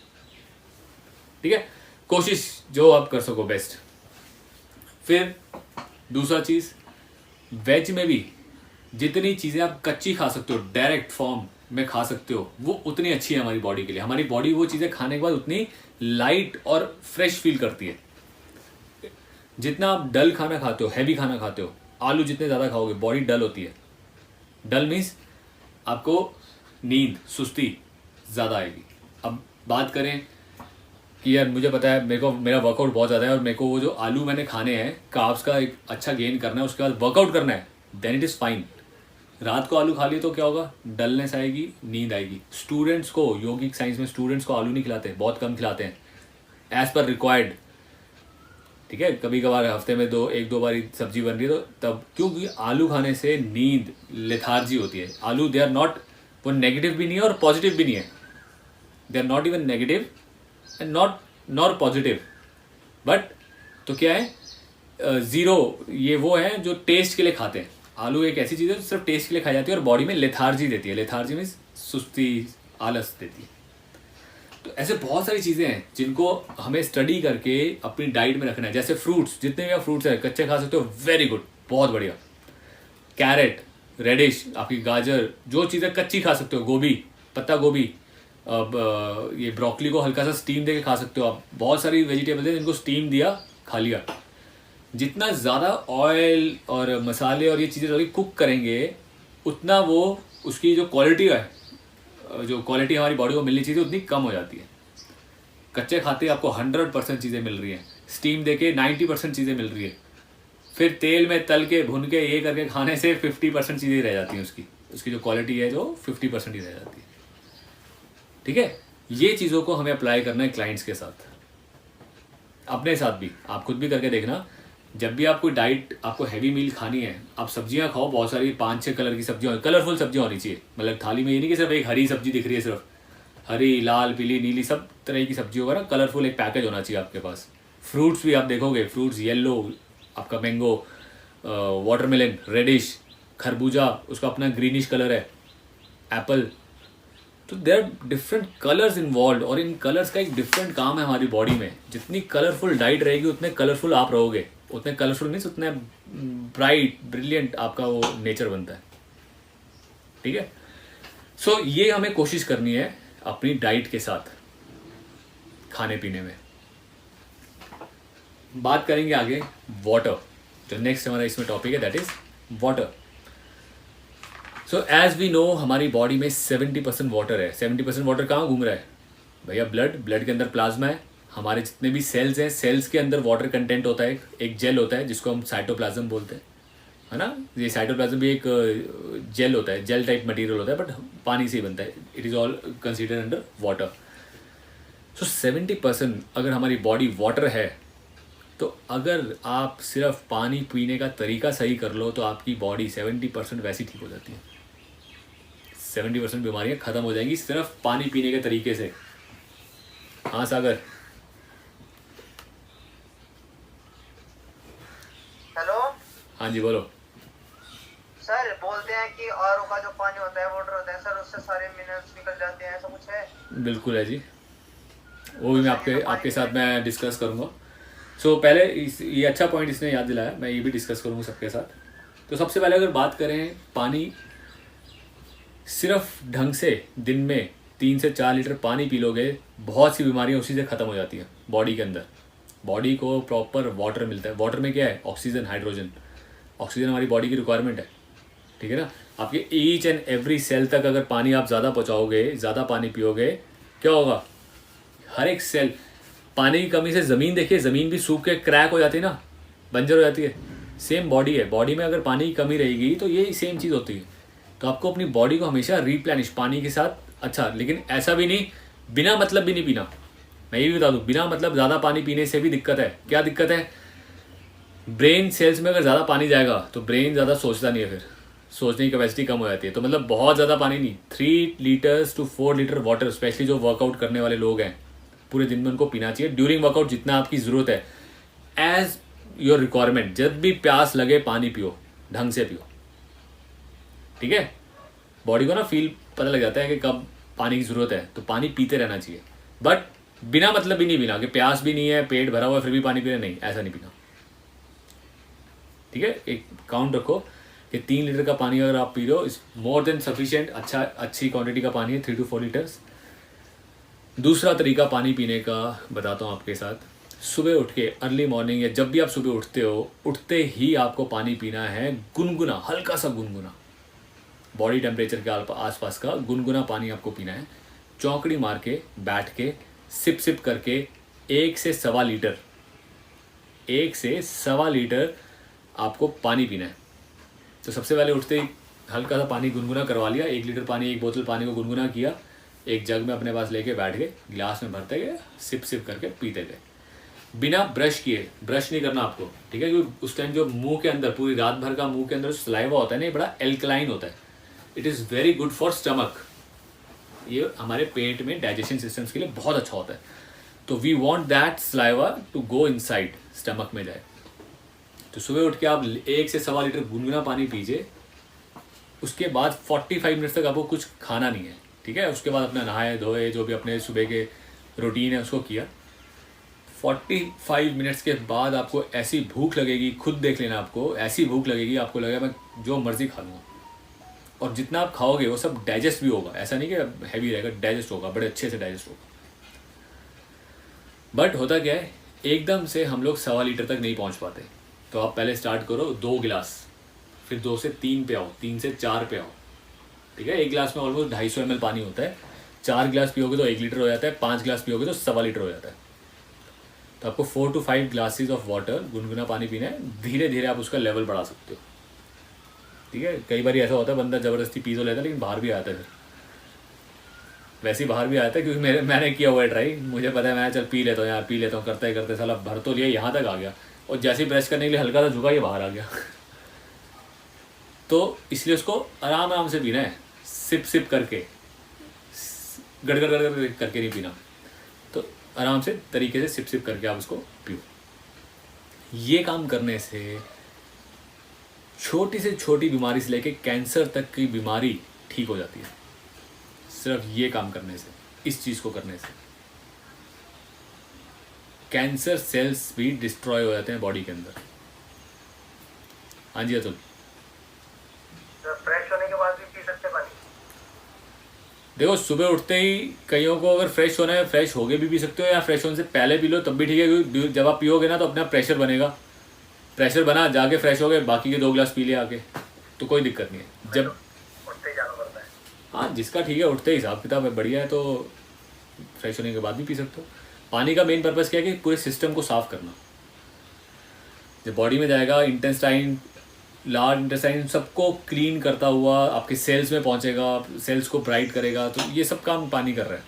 ठीक है, कोशिश जो आप कर सको बेस्ट। फिर दूसरा चीज़, वेज में भी जितनी चीज़ें आप कच्ची खा सकते हो, डायरेक्ट फॉर्म में खा सकते हो, वो उतनी अच्छी है हमारी बॉडी के लिए। हमारी बॉडी वो चीज़ें खाने के बाद उतनी लाइट और फ्रेश फील करती है। जितना आप डल खाना खाते हो, हैवी खाना खाते हो, आलू जितने ज़्यादा खाओगे बॉडी डल होती है। डल मीन्स आपको नींद, सुस्ती ज़्यादा आएगी। अब बात करें कि यार मुझे पता है मेरे को मेरा वर्कआउट बहुत ज़्यादा है और मेरे को वो जो आलू मैंने खाने हैं, कार्ब्स का एक अच्छा गेन करना है, उसके बाद वर्कआउट करना है, देन इट इज़ फाइन। रात को आलू खा लिए तो क्या होगा, डलनेस आएगी, नींद आएगी। स्टूडेंट्स को, योगिक साइंस में स्टूडेंट्स को आलू नहीं खिलाते, बहुत कम खिलाते हैं एज पर रिक्वायर्ड। ठीक है, कभी कभार हफ्ते में एक दो बार सब्जी बन रही है तो तब, क्योंकि आलू खाने से नींद, लेथार्जी होती है। आलू दे आर नॉट, वो नेगेटिव भी नहीं है और पॉजिटिव भी नहीं है, they are not even negative and not positive, but तो क्या है, ज़ीरो। ये वो है जो टेस्ट के लिए खाते हैं। आलू एक ऐसी चीज़ है जो सिर्फ टेस्ट के लिए खाई जाती है और बॉडी में लेथार्जी देती है। लेथार्जी मीन्स सुस्ती, आलस देती है। तो ऐसे बहुत सारी चीज़ें हैं जिनको हमें स्टडी करके अपनी डाइट में रखना है। जैसे फ्रूट्स, जितने भी आप फ्रूट्स हैं कच्चे खा सकते हो, वेरी गुड, बहुत बढ़िया। कैरेट, रेडिश, आपकी गाजर, जो चीज़ें कच्ची खा सकते हो, गोभी, पत्ता गोभी, अब ये ब्रोकली को हल्का सा स्टीम दे के खा सकते हो आप। बहुत सारी वेजिटेबल्स हैं जिनको स्टीम दिया, खा लिया। जितना ज़्यादा ऑयल और मसाले और ये चीज़ें कुक करेंगे, उतना वो उसकी जो क्वालिटी है, जो क्वालिटी हमारी बॉडी को मिलनी चाहिए, उतनी कम हो जाती है। कच्चे खाते आपको 100% चीज़ें मिल रही हैं, स्टीम देके 90% चीज़ें मिल रही है, फिर तेल में तल के भुन के ये करके खाने से 50% चीज़ें रह जाती हैं। उसकी जो क्वालिटी है, जो 50% ही रह जाती है। ठीक है, ये चीज़ों को हमें अप्लाई करना है क्लाइंट्स के साथ, अपने साथ भी। आप खुद भी करके देखना। जब भी आपको डाइट, आपको हैवी मील खानी है, आप सब्जियां खाओ, बहुत सारी 5-6 कलर की सब्जियां, कलरफुल सब्जियां होनी चाहिए। मतलब थाली में ये नहीं कि सिर्फ एक हरी सब्जी दिख रही है, सिर्फ हरी, लाल, पीली, नीली, सब तरह की सब्जी होगा ना, कलरफुल एक पैकेज होना चाहिए आपके पास। फ्रूट्स भी आप देखोगे, फ्रूट्स येलो, आपका मैंगो, वाटरमेलन रेडिश, खरबूजा उसका अपना ग्रीनिश कलर है, एप्पल। तो there are different colours involve, और इन कलर्स का एक डिफरेंट काम है हमारी बॉडी में। जितनी कलरफुल डाइट रहेगी उतने कलरफुल आप रहोगे, उतने कलरफुल मीन्स उतने ब्राइट, ब्रिलियंट आपका वो नेचर बनता है। ठीक है, सो ये हमें कोशिश करनी है अपनी डाइट के साथ, खाने पीने में। बात करेंगे आगे वाटर, जो नेक्स्ट हमारा इसमें टॉपिक है, that is water. So as we know, हमारी बॉडी में 70% वाटर है। 70% वाटर कहाँ घूम रहा है भैया? ब्लड के अंदर प्लाज्मा है। हमारे जितने भी सेल्स हैं, सेल्स के अंदर वाटर कंटेंट होता है, एक जेल होता है जिसको हम साइटोप्लाज्म बोलते हैं, है ना। ये साइटोप्लाज्म भी एक जेल होता है, जेल टाइप मटेरियल होता है, बट पानी से ही बनता है। It is all considered under water. So 70% अगर हमारी बॉडी वाटर है, तो अगर आप सिर्फ पानी पीने का तरीका सही कर लो तो आपकी बॉडी 70% वैसी ठीक हो जाती है। 70% बीमारियां खत्म हो जाएंगी सिर्फ पानी पीने के तरीके से। हाँ सागर। हेलो। हाँ जी बोलो। सर बोलते हैं कि आरओ का जो पानी होता है, वाटर होता है सर, उससे सारे मिनरल्स निकल जाते हैं, ऐसा कुछ है? बिल्कुल है जी, वो भी मैं आपके साथ मैं डिस्कस करूँगा। सो पहले ये अच्छा पॉइंट इसने याद दिलाया, मैं ये भी डिस्कस करूँगा सबके साथ। तो सबसे पहले अगर बात करें, पानी सिर्फ ढंग से दिन में 3 से 4 लीटर पानी पी लोगे, बहुत सी बीमारियां उसी से ख़त्म हो जाती हैं बॉडी के अंदर। बॉडी को प्रॉपर वाटर मिलता है। वाटर में क्या है? Oxygen, hydrogen. ऑक्सीजन हमारी बॉडी की रिक्वायरमेंट है, ठीक है ना। आपके ईच एंड एवरी सेल तक अगर पानी आप ज़्यादा पहुँचाओगे, ज़्यादा पानी पियोगे, क्या होगा? हर एक सेल, पानी की कमी से ज़मीन देखिए, ज़मीन भी सूख के क्रैक हो जाती है ना, बंजर हो जाती है। सेम बॉडी है, बॉडी में अगर पानी की कमी रहेगी तो ये सेम चीज़ होती है। तो आपको अपनी बॉडी को हमेशा रिप्लेनिश पानी के साथ, अच्छा लेकिन ऐसा भी नहीं बिना मतलब भी नहीं पीना। मैं ये भी बता दूं, बिना मतलब ज़्यादा पानी पीने से भी दिक्कत है। क्या दिक्कत है? ब्रेन सेल्स में अगर ज़्यादा पानी जाएगा तो ब्रेन ज़्यादा सोचता नहीं है, फिर सोचने की कैपेसिटी कम हो जाती है। तो मतलब बहुत ज़्यादा पानी नहीं, 3 litres to 4 litre water, specially जो वर्कआउट करने वाले लोग हैं पूरे दिन में उनको पीना चाहिए। ड्यूरिंग वर्कआउट जितना आपकी ज़रूरत है, एज योर रिक्वायरमेंट। जब भी प्यास लगे पानी पियो, ढंग से पियो, ठीक है। बॉडी को ना फील पता लग जाता है कि कब पानी की ज़रूरत है, तो पानी पीते रहना चाहिए। बट बिना मतलब भी नहीं पीना कि प्यास भी नहीं है, पेट भरा हुआ है फिर भी पानी पी रहे, नहीं, ऐसा नहीं पीना, ठीक है। एक काउंट रखो कि 3 लीटर का पानी अगर आप पी रहे हो इस मोर देन सफिशिएंट, अच्छी क्वांटिटी का पानी है, 3 to 4 लीटर्स। दूसरा तरीका पानी पीने का बताता हूँ आपके साथ। सुबह उठ के अर्ली मॉर्निंग या जब भी आप सुबह उठते हो, उठते ही आपको पानी पीना है गुनगुना, हल्का सा गुनगुना, बॉडी टेम्परेचर के आसपास का गुनगुना पानी आपको पीना है। चौकड़ी मार के बैठ के सिप सिप करके 1 से 1.25 लीटर, 1 से 1.25 लीटर आपको पानी पीना है। तो सबसे पहले उठते ही हल्का सा पानी गुनगुना करवा लिया, 1 लीटर पानी, 1 बोतल पानी को गुनगुना किया, एक जग में अपने पास लेके बैठ गए, गिलास में भरते गए, सिप सिप करके पीते गए, बिना ब्रश किए। ब्रश नहीं करना आपको, ठीक है, क्योंकि उस टाइम जो मुंह के अंदर पूरी रात भर का मुंह के अंदर सलाइवा होता है ना, ये बड़ा एल्कलाइन होता है। It is very good for stomach, ये हमारे पेट में डाइजेशन सिस्टम्स के लिए बहुत अच्छा होता है। तो we want that saliva to go inside, stomach में जाए। तो सुबह उठ के आप 1 से 1.25 लीटर गुनगुना पानी पीजिए। उसके बाद 45 मिनट तक आपको कुछ खाना नहीं है, ठीक है। उसके बाद अपना नहाए धोए, जो भी अपने सुबह के रूटीन है उसको किया। 45 मिनट्स के बाद आपको ऐसी भूख लगेगी, खुद देख लेना, आपको ऐसी भूख लगेगी, आपको लगेगा मैं जो मर्जी खा लूँगा। और जितना आप खाओगे वो सब डाइजेस्ट भी होगा, ऐसा नहीं कि हैवी रहेगा, डाइजेस्ट होगा, बड़े अच्छे से डाइजेस्ट होगा। बट होता क्या है, एकदम से हम लोग 1.25 लीटर तक नहीं पहुंच पाते। तो आप पहले स्टार्ट करो 2 गिलास, फिर 2 से 3 पे आओ, 3 से 4 पे आओ, ठीक है। 1 गिलास में ऑलमोस्ट 250 ml पानी होता है। 4 गिलास पियोगे तो 1 लीटर हो जाता है, 5 गिलास पियोगे तो 1.25 लीटर हो जाता है। तो आपको 4 to 5 ग्लासेस ऑफ वाटर, गुनगुना पानी पीना है। धीरे धीरे आप उसका लेवल बढ़ा सकते हो, ठीक है। कई बार ऐसा होता है बंदा ज़बरदस्ती पी तो लेता है लेकिन बाहर भी आता है, फिर वैसे ही बाहर भी आता है, क्योंकि मैंने किया हुआ है ट्राई, मुझे पता है। मैं चल पी लेता हूँ यार, पी लेता हूँ, करते करते साला भर तो लिया, यहाँ तक आ गया, और जैसे ही ब्रश करने के लिए हल्का सा झुका, ये बाहर आ गया। तो इसलिए उसको आराम आराम से पीना है, सिप सिप करके, गड़गड़ गड़गड़ करके नहीं पीना। तो आराम से तरीके से सिप सिप करके आप उसको पियो। ये काम करने से छोटी से छोटी बीमारी से लेके कैंसर तक की बीमारी ठीक हो जाती है, सिर्फ ये काम करने से, इस चीज़ को करने से। कैंसर सेल्स भी डिस्ट्रॉय हो जाते हैं बॉडी के अंदर। हाँ जी अतुल। फ्रेश होने के बाद भी पी सकते पानी? देखो सुबह उठते ही कईयों को अगर फ्रेश होना है, फ्रेश होके भी पी सकते हो, या फ्रेश होने से पहले पी लो तब भी ठीक है, क्योंकि जब आप पियोगे ना तो अपना प्रेशर बनेगा, प्रेशर बना, जाके फ्रेश हो गए, बाकी के 2 गिलास पी लिया आके, तो कोई दिक्कत नहीं है। जब उठते ही जाना पड़ता है। हाँ जिसका ठीक है, उठते ही हिसाब किताब है, बढ़िया है, तो फ्रेश होने के बाद भी पी सकते हो। पानी का मेन पर्पज़ क्या है कि पूरे सिस्टम को साफ करना। जब बॉडी में जाएगा, इंटेस्टाइन, लार्ज इंटेस्टाइन सबको क्लीन करता हुआ आपके सेल्स में पहुंचेगा, सेल्स को ब्राइट करेगा, तो ये सब काम पानी कर रहा है।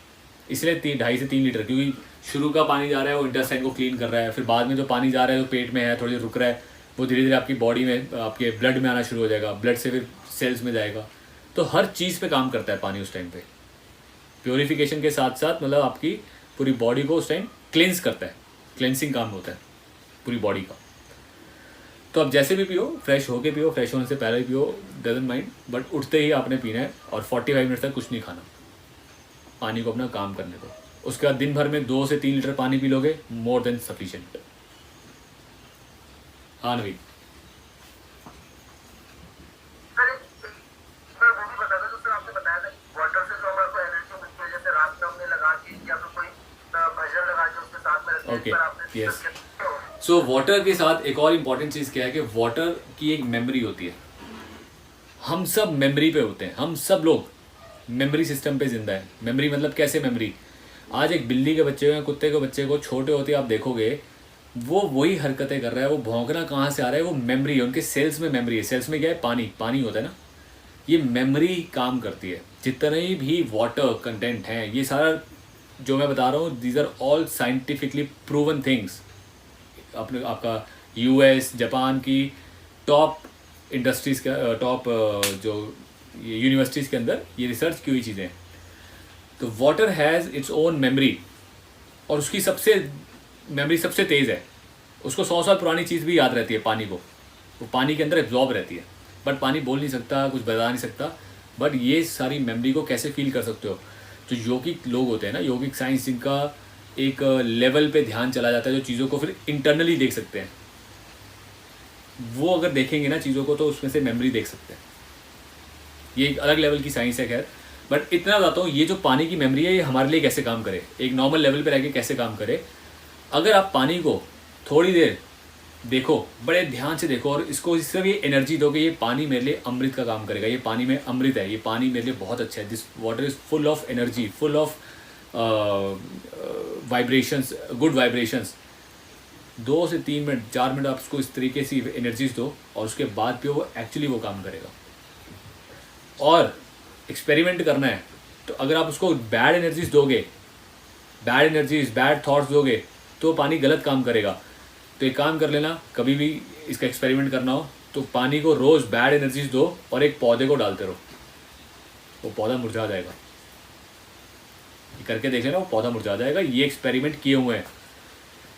इसलिए 2.5 से 3 लीटर, क्योंकि शुरू का पानी जा रहा है वो इंटेस्टाइन को क्लीन कर रहा है, फिर बाद में जो पानी जा रहा है जो पेट में है, थोड़ी देर रुक रहा है, वो धीरे धीरे आपकी बॉडी में, आपके ब्लड में आना शुरू हो जाएगा, ब्लड से फिर सेल्स में जाएगा। तो हर चीज़ पे काम करता है पानी उस टाइम पे। प्योरीफिकेशन के साथ साथ मतलब आपकी पूरी बॉडी को उस टाइम क्लेंस करता है, क्लेंसिंग काम होता है पूरी बॉडी का। तो आप जैसे भी पियो, फ्रेश होके पियो, फ्रेश होने से पहले पियो, डजंट माइंड, बट उठते ही आपने पीना है, और 45 मिनट तक कुछ नहीं खाना, पानी को अपना काम करने दो। उसके बाद दिन भर में 2 से 3 लीटर पानी पी लोगे, मोर देन सफिशिएंट। हाँ Naveen. Okay yes. So water के साथ एक और इम्पॉर्टेंट चीज़ क्या है कि वाटर की एक मेमोरी होती है। हम सब मेमोरी पे होते हैं, हम सब लोग मेमोरी सिस्टम पे जिंदा है। मेमोरी मतलब कैसे मेमोरी? आज एक बिल्ली के बच्चे को या कुत्ते के बच्चे को छोटे होते आप देखोगे, वो वही हरकतें कर रहा है। वो भौंकना कहाँ से आ रहा है? वो मेमोरी है, उनके सेल्स में मेमोरी है। सेल्स में क्या है? पानी, पानी होता है ना, ये मेमोरी काम करती है। जितने भी वाटर कंटेंट हैं, ये सारा जो मैं बता रहा हूँ, these are all scientifically proven things. अपने आपका यूएस जापान की टॉप इंडस्ट्रीज़ का टॉप जो यूनिवर्सिटीज़ के अंदर ये रिसर्च की हुई चीज़ें हैं। तो water has its own memory, और उसकी सबसे मेमोरी सबसे तेज़ है। उसको 100 साल पुरानी चीज़ भी याद रहती है पानी को। वो पानी के अंदर एब्जॉर्ब रहती है, बट पानी बोल नहीं सकता, कुछ बता नहीं सकता। बट ये सारी मेमोरी को कैसे फील कर सकते हो? जो योगिक लोग होते हैं ना, योगिक साइंस, जिनका एक लेवल पे ध्यान चला जाता है, जो चीज़ों को फिर इंटरनली देख सकते हैं, वो अगर देखेंगे ना चीज़ों को, तो उसमें से मेमोरी देख सकते हैं। ये एक अलग लेवल की साइंस है खैर। बट इतना बताता हूँ, ये जो पानी की मेमोरी है, ये हमारे लिए कैसे काम करे, एक नॉर्मल लेवल पे रह के कैसे काम करे। अगर आप पानी को थोड़ी देर देखो, बड़े ध्यान से देखो, और इसको सिर्फ ये एनर्जी दो कि ये पानी मेरे लिए अमृत का काम करेगा, ये पानी में अमृत है, ये पानी मेरे लिए बहुत अच्छा है, this water is full of energy, full of vibrations, good vibrations. 2 से 3 मिनट 4 मिनट आप उसको इस तरीके से एनर्जीज दो, और उसके बाद भी वो एक्चुअली वो काम करेगा। और एक्सपेरिमेंट करना है तो अगर आप उसको बैड एनर्जीज दोगे, बैड एनर्जीज, बैड थॉट्स दोगे, तो पानी गलत काम करेगा। तो एक काम कर लेना, कभी भी इसका एक्सपेरिमेंट करना हो तो पानी को रोज़ बैड एनर्जीज दो और एक पौधे को डालते रहो, वो पौधा मुरझा जाएगा। ये करके देख लेना, वो पौधा मुरझा जाएगा। ये एक्सपेरिमेंट किए हुए हैं।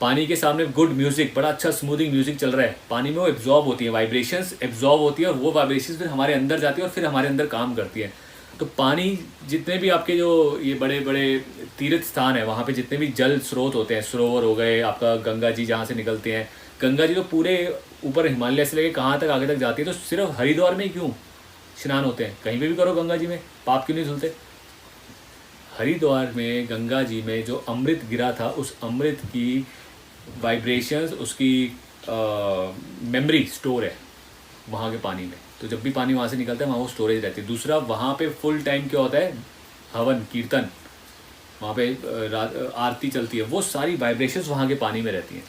पानी के सामने गुड म्यूजिक, बड़ा अच्छा स्मूथिंग म्यूजिक चल रहा है, पानी में वो एब्जॉर्ब होती है, वाइब्रेशंस एब्जॉर्ब होती है, और वो वाइब्रेशंस फिर हमारे अंदर जाती है और फिर हमारे अंदर काम करती है। तो पानी, जितने भी आपके जो ये बड़े बड़े तीर्थ स्थान है, वहाँ पे जितने भी जल स्रोत होते हैं, सरोवर हो गए, आपका गंगा जी जहाँ से निकलते हैं, गंगा जी तो पूरे ऊपर हिमालय से लेके कहाँ तक आगे तक जाती है। तो सिर्फ हरिद्वार में ही क्यों स्नान होते हैं? कहीं पे भी करो गंगा जी में, पाप क्यों नहीं धुलते? हरिद्वार में गंगा जी में जो अमृत गिरा था, उस अमृत की वाइब्रेशंस, उसकी मेमोरी स्टोर है वहाँ के पानी में। तो जब भी पानी वहाँ से निकलता है, वहाँ वो स्टोरेज रहती है। दूसरा, वहाँ पे फुल टाइम क्या होता है? हवन कीर्तन, वहाँ पे आरती चलती है, वो सारी वाइब्रेशंस वहाँ के पानी में रहती हैं।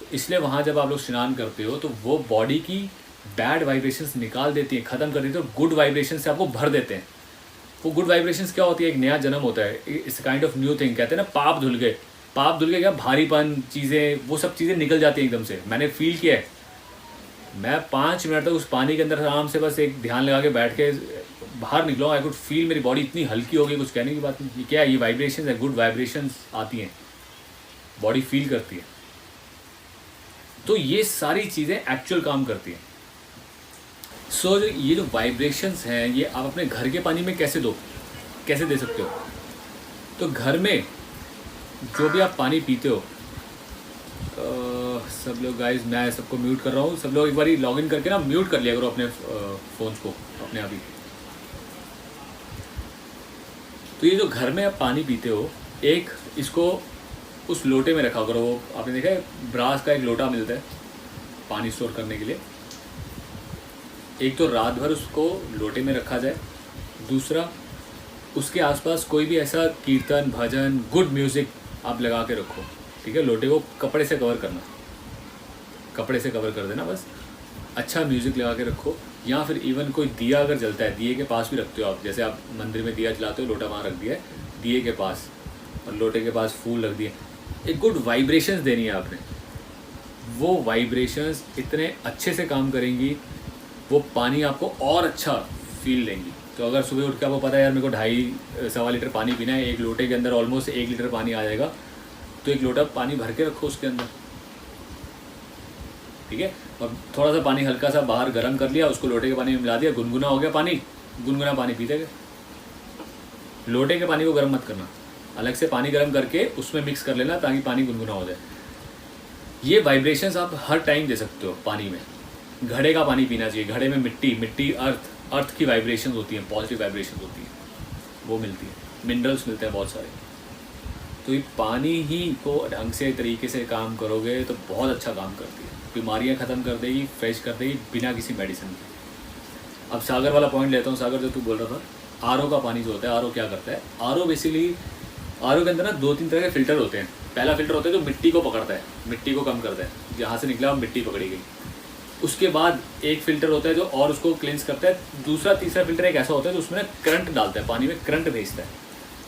तो इसलिए वहाँ जब आप लोग स्नान करते हो, तो वो बॉडी की बैड वाइब्रेशंस निकाल देती है, ख़त्म कर देती है, और गुड वाइब्रेशन से आपको भर देते हैं। वो गुड वाइब्रेशंस क्या होती है? एक नया जन्म होता है, it's kind of new thing. कहते हैं ना, पाप धुल गए। पाप धुल गए क्या? भारीपन चीज़ें, वो सब चीज़ें निकल जाती हैं एकदम से। मैंने फील किया है, मैं 5 मिनट तक उस पानी के अंदर आराम से बस एक ध्यान लगा के बैठ के बाहर निकला, आई कुड फील मेरी बॉडी इतनी हल्की हो गई, कुछ कहने की बात नहीं। ये क्या है? ये वाइब्रेशंस है, गुड वाइब्रेशंस आती हैं, बॉडी फील करती है। तो ये सारी चीज़ें एक्चुअल काम करती हैं। सो ये जो वाइब्रेशंस हैं, ये आप अपने घर के पानी में कैसे दे सकते हो? तो घर में जो भी आप पानी पीते हो, सब लोग गाइस, मैं सबको म्यूट कर रहा हूँ, सब लोग एक बार लॉगिन करके ना म्यूट कर लिया करो अपने फ़ोन्स को अपने आप ही। तो ये जो घर में आप पानी पीते हो, एक इसको उस लोटे में रखा करो। आपने देखा है, ब्रास का एक लोटा मिलता है पानी स्टोर करने के लिए। एक तो रात भर उसको लोटे में रखा जाए, दूसरा उसके आसपास कोई भी ऐसा कीर्तन, भजन, गुड म्यूज़िक आप लगा के रखो, ठीक है? लोटे को कपड़े से कवर करना, कपड़े से कवर कर देना बस। अच्छा म्यूज़िक लगा के रखो, या फिर इवन कोई दिया अगर जलता है, दिए के पास भी रखते हो आप, जैसे आप मंदिर में दिया जलाते हो, लोटा वहाँ रख दिया है दिए के पास, और लोटे के पास फूल रख दिए। एक गुड वाइब्रेशंस देनी है आपने। वो वाइब्रेशंस इतने अच्छे से काम करेंगी, वो पानी आपको और अच्छा फील देंगी। तो अगर सुबह उठ के आपको पता है यार मेरे को 2.5-1.25 लीटर पानी पीना है, एक लोटे के अंदर ऑलमोस्ट 1 लीटर पानी आ जाएगा, तो एक लोटा पानी भर के रखो उसके अंदर, ठीक है? और थोड़ा सा पानी हल्का सा बाहर गर्म कर लिया, उसको लोटे के पानी में मिला दिया, गुनगुना हो गया पानी, गुनगुना पानी पीते गए। लोटे के पानी को गर्म मत करना, अलग से पानी गर्म करके उसमें मिक्स कर लेना ताकि पानी गुनगुना हो जाए। ये वाइब्रेशंस आप हर टाइम दे सकते हो पानी में। घड़े का पानी पीना चाहिए, घड़े में मिट्टी, अर्थ की वाइब्रेशंस होती हैं, पॉजिटिव वाइब्रेशंस होती हैं, वो मिलती है, मिनरल्स मिलते हैं बहुत सारे। तो ये पानी ही को ढंग से तरीके से काम करोगे तो बहुत अच्छा काम करती है, बीमारियां ख़त्म कर देगी, फ्रेश कर देगी बिना किसी मेडिसिन के। अब सागर वाला पॉइंट लेता हूँ। सागर, जो तू बोल रहा था, आरओ का पानी जो होता है, आरओ क्या करता है? आरओ बेसिकली, आरओ के अंदर ना 2-3 तरह के फ़िल्टर होते हैं। पहला फिल्टर होता है जो मिट्टी को पकड़ता है, मिट्टी को कम करता है, जहाँ से निकला मिट्टी पकड़ी गई। उसके बाद एक फ़िल्टर होता है जो और उसको क्लींस करता है। दूसरा तीसरा फिल्टर एक ऐसा होता है जो उसमें करंट डालता है, पानी में करंट भेजता है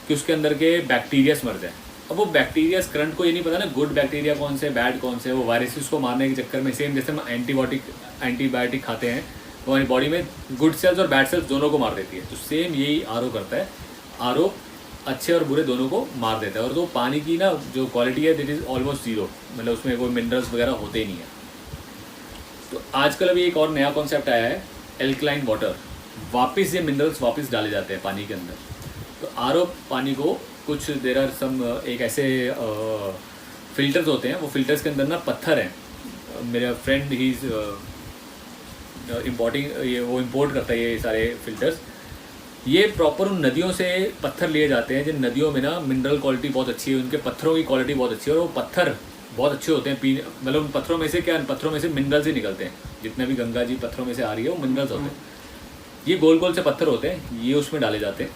कि उसके अंदर के बैक्टीरियास मर जाए। अब वो बैक्टीरियास करंट को ये नहीं पता ना गुड बैक्टीरिया कौन से बैड कौन से, वो वायरसेस को मारने के चक्कर में सेम जैसे हम एंटीबायोटिक खाते हैं वो हमारी बॉडी में गुड सेल्स और बैड सेल्स दोनों को मार देती है। तो सेम यही आर करता है, आर अच्छे और बुरे दोनों को मार देता है। और तो पानी की ना जो क्वालिटी है दिट इज़ ऑलमोस्ट ज़ीरो, मतलब उसमें कोई मिनरल्स वगैरह होते ही नहीं है। तो आजकल अभी एक और नया कॉन्सेप्ट आया है एल्कलाइन वाटर, वापस ये मिनरल्स वापस डाले जाते हैं पानी के अंदर। तो आर पानी को कुछ देर आर सम एक ऐसे फिल्टर्स होते हैं, वो फिल्टर्स के अंदर ना पत्थर हैं। मेरा फ्रेंड ही इज़ वो इम्पोर्ट करता है ये सारे फिल्टर्स। ये प्रॉपर उन नदियों से पत्थर लिए जाते हैं जिन नदियों में ना मिनरल क्वालिटी बहुत अच्छी है, उनके पत्थरों की क्वालिटी बहुत अच्छी है और वो पत्थर बहुत अच्छे होते हैं पीने, मतलब उन पत्थरों में से क्या, पत्थरों में से मिनरल्स ही निकलते हैं। जितने भी गंगा जी पत्थरों में से आ रही है वो मिनरल्स होते हैं। ये गोल गोल से पत्थर होते हैं, ये उसमें डाले जाते हैं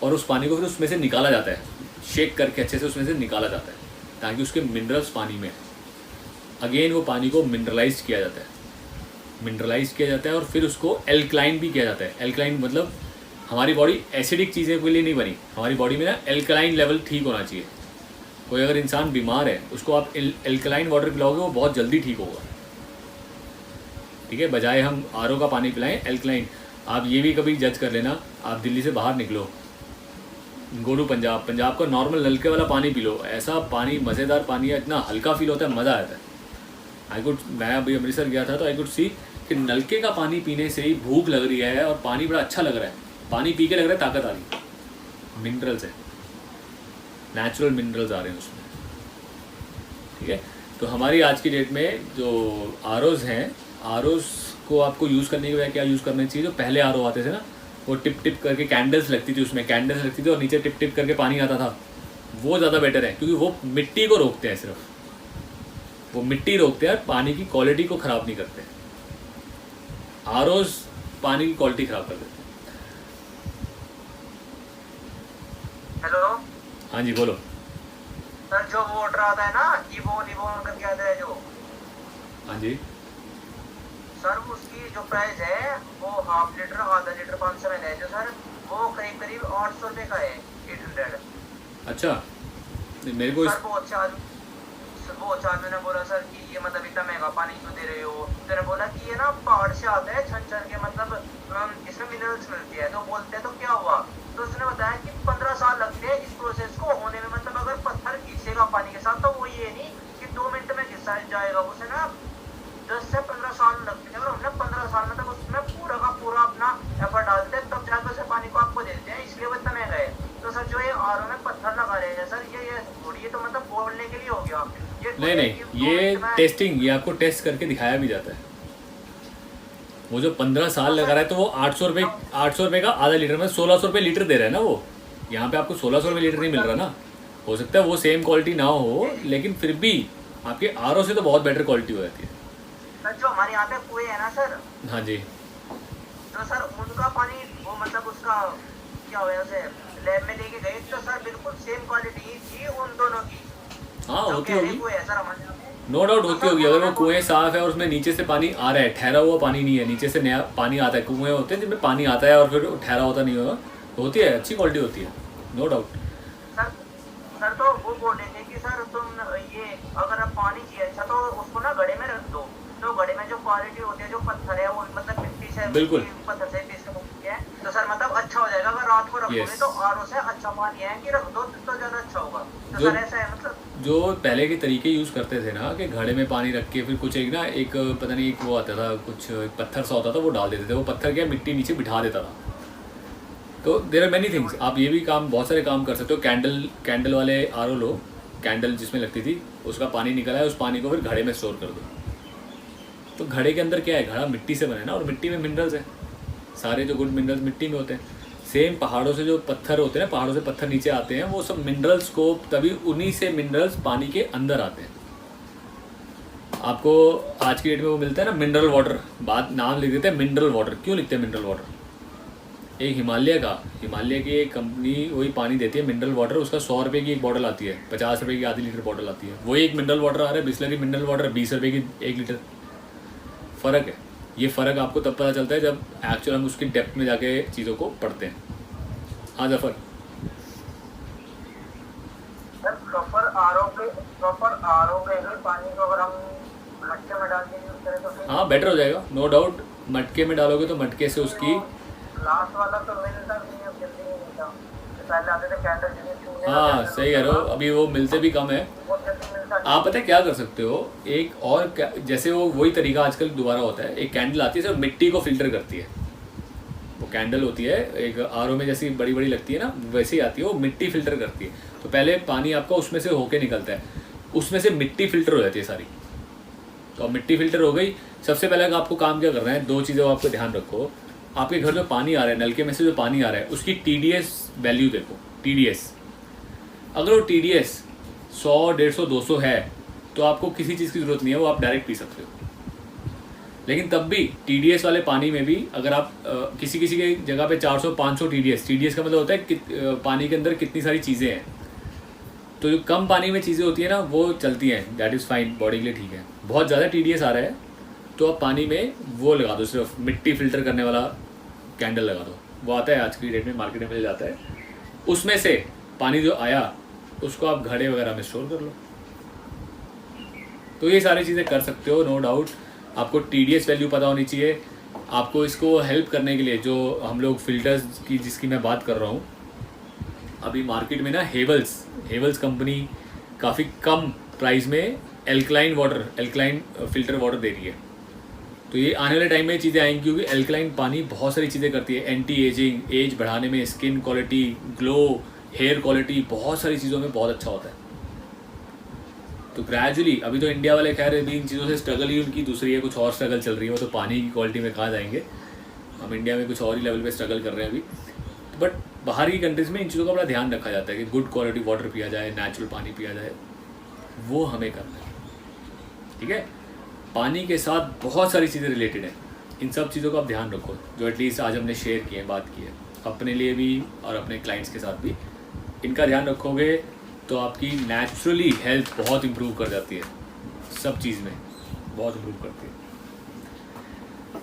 और उस पानी को फिर उसमें से निकाला जाता है, शेक करके अच्छे से उसमें से निकाला जाता है ताकि उसके मिनरल्स पानी में, अगेन वो पानी को मिनरलाइज किया जाता है, मिनरलाइज किया जाता है और फिर उसको एल्कलाइन भी किया जाता है। एल्कलाइन मतलब हमारी बॉडी एसिडिक चीज़ें के लिए नहीं बनी, हमारी बॉडी में ना एल्कलाइन लेवल ठीक होना चाहिए। कोई अगर इंसान बीमार है उसको आप एल्कलाइन वाटर पिलाओगे वो बहुत जल्दी ठीक होगा, ठीक है, बजाय हम आर का पानी पिलाएं एल्कलाइन। आप ये भी कभी जज कर लेना, आप दिल्ली से बाहर निकलो, गो टू पंजाब, पंजाब का नॉर्मल नलके वाला पानी पी लो, ऐसा पानी मज़ेदार पानी है, इतना हल्का फील होता है, मज़ा आता है। मैं अभी अमृतसर गया था तो आई कुड सी कि नलके का पानी पीने से ही भूख लग रही है और पानी बड़ा अच्छा लग रहा है, पानी पी के लग रहा है ताकत आ रही, मिनरल्स है, नेचुरल मिनरल्स आ रहे हैं उसमें, ठीक है। तो हमारी आज की डेट में जो आरओज़ हैं, आरओज़ को आपको यूज़ करने के बजाय क्या यूज़ करना चाहिए, जो पहले आरओ आते थे ना, वो टिप टिप करके कैंडल्स लगती थी, उसमें कैंडल्स लगती थी और नीचे टिप टिप करके पानी आता था, वो ज़्यादा बेटर है क्योंकि वो मिट्टी को रोकते हैं, सिर्फ वो मिट्टी रोकते हैं, पानी की क्वालिटी को ख़राब नहीं करते। आरओज़ पानी की क्वालिटी ख़राब कर देते हैं। हेलो हाँ जी बोलो। सर, जो वाटर आता है ना इवोन करके आता है जो, हाँ जी सर उसकी जो प्राइस है वो हाफ लीटर आधा लीटर 500 ml है जो सर, वो करीब करीब 800 रुपये का है, 800। अच्छा, मेरे को सर वो अच्छा आदमी ने बोला सर कि ये मतलब इतना महंगा पानी क्यों दे रहे हो, तो ने बोला कि ये ना पहाड़ से आता है छन छन के, मतलब इसमें मिनरल्स मिलती है। तो बोलते हैं तो क्या हुआ, तो उसने बताया कि 15 साल लगते हैं इस प्रोसेस को होने में, मतलब अगर पत्थर घिसेगा पानी के साथ तो वो ये नहीं कि 2 मिनट में घिसा जाएगा, उसे ना 10 से 15 साल लगते हैं और हमने 15 साल में तक उसमें पूरा का पूरा अपना एफर्ट डालते हैं तब जाकर उसे पानी को आपको देते हैं, इसलिए वो इतना महंगा है। तो सर जो ये आरओ में पत्थर लगा रहे हैं सर, ये थोड़ी, ये तो मतलब बोलने के लिए हो गया, नहीं, ये टेस्टिंग, ये आपको टेस्ट करके दिखाया भी जाता है। वो जो 15 साल लगा रहा है तो वो 800 रुपये का आधा लीटर में 1600 रुपये लीटर दे रहा है ना वो, यहाँ पे आपको 1600 रुपये लीटर नहीं मिल रहा ना। हो सकता है वो सेम क्वालिटी ना हो लेकिन फिर भी आपके आरओ से तो बहुत बेटर क्वालिटी हो जाती है। सर जो हमारे यहाँ पे कुएं है ना सर, हाँ जी, तो सर उनका पानी वो मतलब उसका क्या हुआ, उसे लैब में लेके गए तो सर बिल्कुल सेम क्वालिटी थी उन दोनों की। हाँ जो होती कह रहे होगी, कुएं है सर हमारे यहाँ पे, नो डाउट होती होगी। अगर वो कुएं साफ है और उसमें नीचे से पानी आ रहा है, ठहरा हुआ पानी नहीं है, नीचे से नया पानी आता है। कुएं होते हैं जिनमें पानी आता है और फिर ठहरा होता नहीं होगा, तो होती है, अच्छी क्वालिटी होती है, नो डाउट। सर तो वो बोल रहे थे कि सर तुम ये अगर आप पानी चाहिए अच्छा तो उसको ना घड़े में रख दो, तो घड़े में जो क्वालिटी होती है, जो पत्थर है वो मतलब मिट्टी से, बिल्कुल पत्थर से पीस के बनती है, तो सर मतलब अच्छा हो जाएगा। अगर रात को रखोगे Yes. तो आरओ से अच्छा पानी है कि रख दो तो ज्यादा अच्छा होगा। तो जो- सर ऐसा है मतलब जो पहले के तरीके यूज़ करते थे ना कि घड़े में पानी रख के फिर कुछ एक ना एक पता नहीं एक वो आता था, कुछ एक पत्थर सा होता था, वो डाल देते थे, वो पत्थर क्या मिट्टी नीचे बिठा देता था। तो देर आर मैनी थिंग्स, आप ये भी काम, बहुत सारे काम कर सकते हो। कैंडल वाले आरओ लो, कैंडल जिसमें लगती थी उसका पानी निकला है, उस पानी को फिर घड़े में स्टोर कर दो। तो घड़े के अंदर क्या है, घड़ा मिट्टी से बना है ना, और मिट्टी में मिनरल्स हैं, सारे जो गुड मिनरल्स मिट्टी में होते हैं। सेम पहाड़ों से जो पत्थर होते हैं ना, पहाड़ों से पत्थर नीचे आते हैं, वो सब मिनरल्स को, तभी उन्हीं से मिनरल्स पानी के अंदर आते हैं। आपको आज की डेट में वो मिलता है ना मिनरल वाटर, बात नाम लिख देते हैं मिनरल वाटर। क्यों लिखते हैं मिनरल वाटर? एक हिमालय की एक कंपनी वही पानी देती है मिनरल वाटर, उसका 100 रुपये की एक बॉटल आती है, 50 रुपये की आधी लीटर बॉटल आती है। वही एक मिनरल वाटर आ रहा है, बिस्लरी मिनरल वाटर 20 रुपये की 1 लीटर। फ़र्क है। ये फ़र्क आपको तब पता चलता है जब एक्चुअल हम उसकी डेप्थ में जाके चीज़ों को पढ़ते हैं। हाँ जफर। सर प्रॉपर आरओ के पानी को अगर हम मटके में डाल के यूज करें तो फिर हाँ बेटर हो जाएगा, नो डाउट। मटके में डालोगे तो मटके से उसकी लास्ट वाला तो मिलता भी नहीं, जल्दी नहीं मिलता। तो पहले आते थे कैंडल जिन्हें छूने हाँ सही कह रहे हो, अभी वो मिलते भी कम है। बहुत जल्दी मिलता नहीं। आप पता है क्या कर सकते हो, एक और जैसे वो वही तरीका आजकल दोबारा होता है, एक कैंडल आती है सिर्फ मिट्टी को फिल्टर करती है। वो कैंडल होती है एक आरओ में जैसी बड़ी बड़ी लगती है ना, वैसे ही आती है, वो मिट्टी फिल्टर करती है। तो पहले पानी आपका उसमें से होके निकलता है, उसमें से मिट्टी फिल्टर हो जाती है सारी। तो अब मिट्टी फिल्टर हो गई। सबसे पहले आपको काम क्या करना है, 2 चीज़ें आपको ध्यान रखो। आपके घर जो पानी आ रहा है, नलके में से जो पानी आ रहा है, उसकी TDS वैल्यू देखो। TDS अगर वो TDS 100, 150, 200 है तो आपको किसी चीज़ की ज़रूरत नहीं है, वो आप डायरेक्ट पी सकते हो। लेकिन तब भी TDS वाले पानी में भी अगर आप किसी किसी के जगह पे 400, 500 TDS का मतलब होता है पानी के अंदर कितनी सारी चीज़ें हैं। तो जो कम पानी में चीज़ें होती हैं ना वो चलती हैं, दैट इज़ फाइन, बॉडी के लिए ठीक है। बहुत ज़्यादा TDS आ रहा है तो आप पानी में वो लगा दो, सिर्फ मिट्टी फिल्टर करने वाला कैंडल लगा दो। वो आता है आज की डेट में, मार्केट में मिल जाता है। उसमें से पानी जो आया उसको आप घड़े वगैरह में स्टोर कर लो। तो ये सारी चीज़ें कर सकते हो, नो डाउट। आपको TDS वैल्यू पता होनी चाहिए। आपको इसको हेल्प करने के लिए जो हम लोग फ़िल्टर्स की जिसकी मैं बात कर रहा हूँ, अभी मार्केट में ना हेवल्स कंपनी काफ़ी कम प्राइस में एल्कलाइन फ़िल्टर वाटर दे रही है। तो ये आने वाले टाइम में चीज़ें आएंगी, क्योंकि एल्कलाइन पानी बहुत सारी चीज़ें करती है। एंटी एजिंग, एज बढ़ाने में, skin quality, glow, hair quality, बहुत सारी चीज़ों में बहुत अच्छा होता है। तो ग्रेजुअली अभी तो इंडिया वाले खैर अभी इन चीज़ों से स्ट्रगल ही उनकी दूसरी है, कुछ और स्ट्रगल चल रही है। वो तो पानी की क्वालिटी में कहाँ जाएंगे, हम इंडिया में कुछ और ही लेवल पे स्ट्रगल कर रहे हैं अभी। बट बाहर की कंट्रीज़ में इन चीज़ों का बड़ा ध्यान रखा जाता है कि गुड क्वालिटी वाटर पिया जाए, नेचुरल पानी पिया जाए, वो हमें करना है। ठीक है, पानी के साथ बहुत सारी चीज़ें रिलेटेड हैं। इन सब चीज़ों का आप ध्यान रखो जो एटलीस्ट आज हमने शेयर किए हैं, बात की है, अपने लिए भी और अपने क्लाइंट्स के साथ भी। इनका ध्यान रखोगे तो आपकी नेचुरली हेल्थ बहुत इम्प्रूव कर जाती है, सब चीज़ में बहुत इम्प्रूव करती है।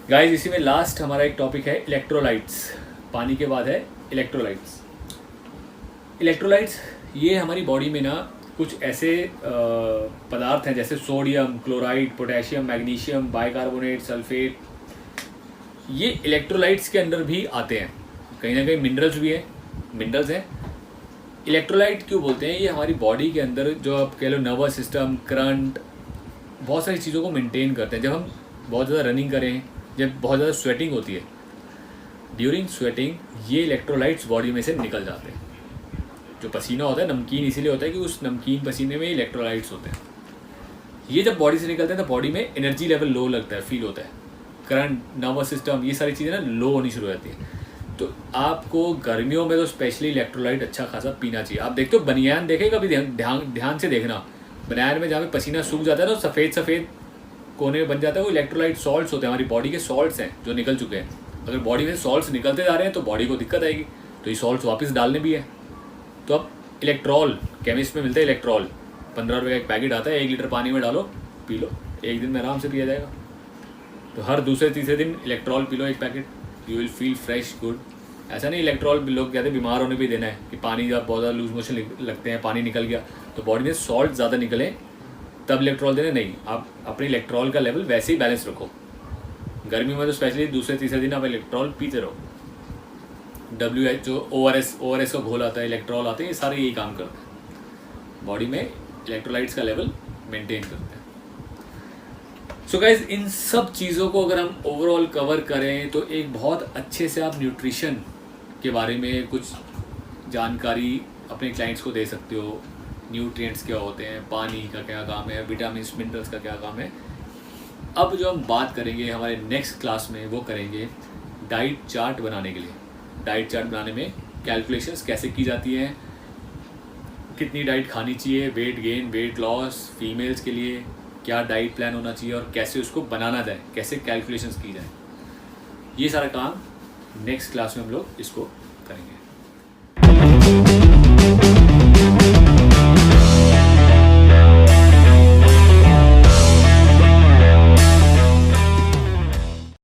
गाइस इसी में लास्ट हमारा एक टॉपिक है इलेक्ट्रोलाइट्स। पानी के बाद है इलेक्ट्रोलाइट्स। ये हमारी बॉडी में ना कुछ ऐसे पदार्थ हैं जैसे sodium, chloride, potassium, magnesium, bicarbonate, sulphate. ये इलेक्ट्रोलाइट्स के अंदर भी आते हैं, कहीं ना कहीं मिनरल्स भी हैं, मिनरल्स हैं। इलेक्ट्रोलाइट क्यों बोलते हैं, ये हमारी बॉडी के अंदर जो आप कह लो नर्वस सिस्टम, करंट, बहुत सारी चीज़ों को मेंटेन करते हैं। जब हम बहुत ज़्यादा रनिंग करें, जब बहुत ज़्यादा स्वेटिंग होती है, ड्यूरिंग स्वेटिंग ये इलेक्ट्रोलाइट्स बॉडी में से निकल जाते हैं। जो पसीना होता है नमकीन इसीलिए होता है कि उस नमकीन पसीने में इलेक्ट्रोलाइट्स होते हैं। ये जब बॉडी से निकलते हैं तो बॉडी में एनर्जी लेवल लो लगता है, फील होता है, करंट, नर्वस सिस्टम, ये सारी चीज़ें ना लो होनी शुरू हो जाती है। तो आपको गर्मियों में तो स्पेशली इलेक्ट्रोलाइट अच्छा खासा पीना चाहिए। आप देखते हो बनियान, देखे कभी ध्यान से देखना, बनियान में जहाँ पे पसीना सूख जाता है तो सफ़ेद कोने बन जाता है, वो इलेक्ट्रोलाइट सॉल्ट्स होते हैं, हमारी बॉडी के सॉल्ट्स हैं जो निकल चुके हैं। अगर बॉडी में सॉल्ट्स निकलते जा रहे हैं तो बॉडी को दिक्कत आएगी, तो ये सॉल्ट्स वापस डालने भी है। तो अब इलेक्ट्रॉल केमिस्ट में मिलता है, इलेक्ट्रॉल 15 रुपये का एक पैकेट आता है, 1 लीटर पानी में डालो, पी लो, 1 दिन में आराम से पिया जाएगा। तो हर दूसरे तीसरे दिन इलेक्ट्रॉल पी लो 1 packet, you will feel fresh, good. ऐसा नहीं इलेक्ट्रॉल लोग कहते हैं बीमार होने भी देना है कि पानी जब बहुत ज़्यादा लूज मोशन लगते हैं, पानी निकल गया तो बॉडी में सॉल्ट ज़्यादा निकले तब इलेक्ट्रॉल देना, नहीं। आप अपने इलेक्ट्रॉल का लेवल वैसे ही बैलेंस रखो। गर्मी में तो स्पेशली दूसरे तीसरे दिन आप इलेक्ट्रॉल पीते रहो। WHO, ORS का घोल आता है, इलेक्ट्रॉल आते हैं, ये सारे यही काम करते हैं, बॉडी में इलेक्ट्रोलाइट्स का लेवल मेंटेन करते हैं। सो गाइज इन सब चीज़ों को अगर हम ओवरऑल कवर करें तो एक बहुत अच्छे से आप न्यूट्रिशन के बारे में कुछ जानकारी अपने क्लाइंट्स को दे सकते हो। न्यूट्रिएंट्स क्या होते हैं, पानी का क्या काम है, विटामिन मिनरल्स का क्या काम है। अब जो हम बात करेंगे हमारे नेक्स्ट क्लास में, वो करेंगे डाइट चार्ट बनाने के लिए। डाइट चार्ट बनाने में कैलकुलेशंस कैसे की जाती हैं, कितनी डाइट खानी चाहिए, weight gain, weight loss, females के लिए क्या डाइट प्लान होना चाहिए और कैसे उसको बनाना जाए, कैसे कैलकुलेशंस की जाए, ये सारा काम नेक्स्ट क्लास में हम लोग इसको करेंगे।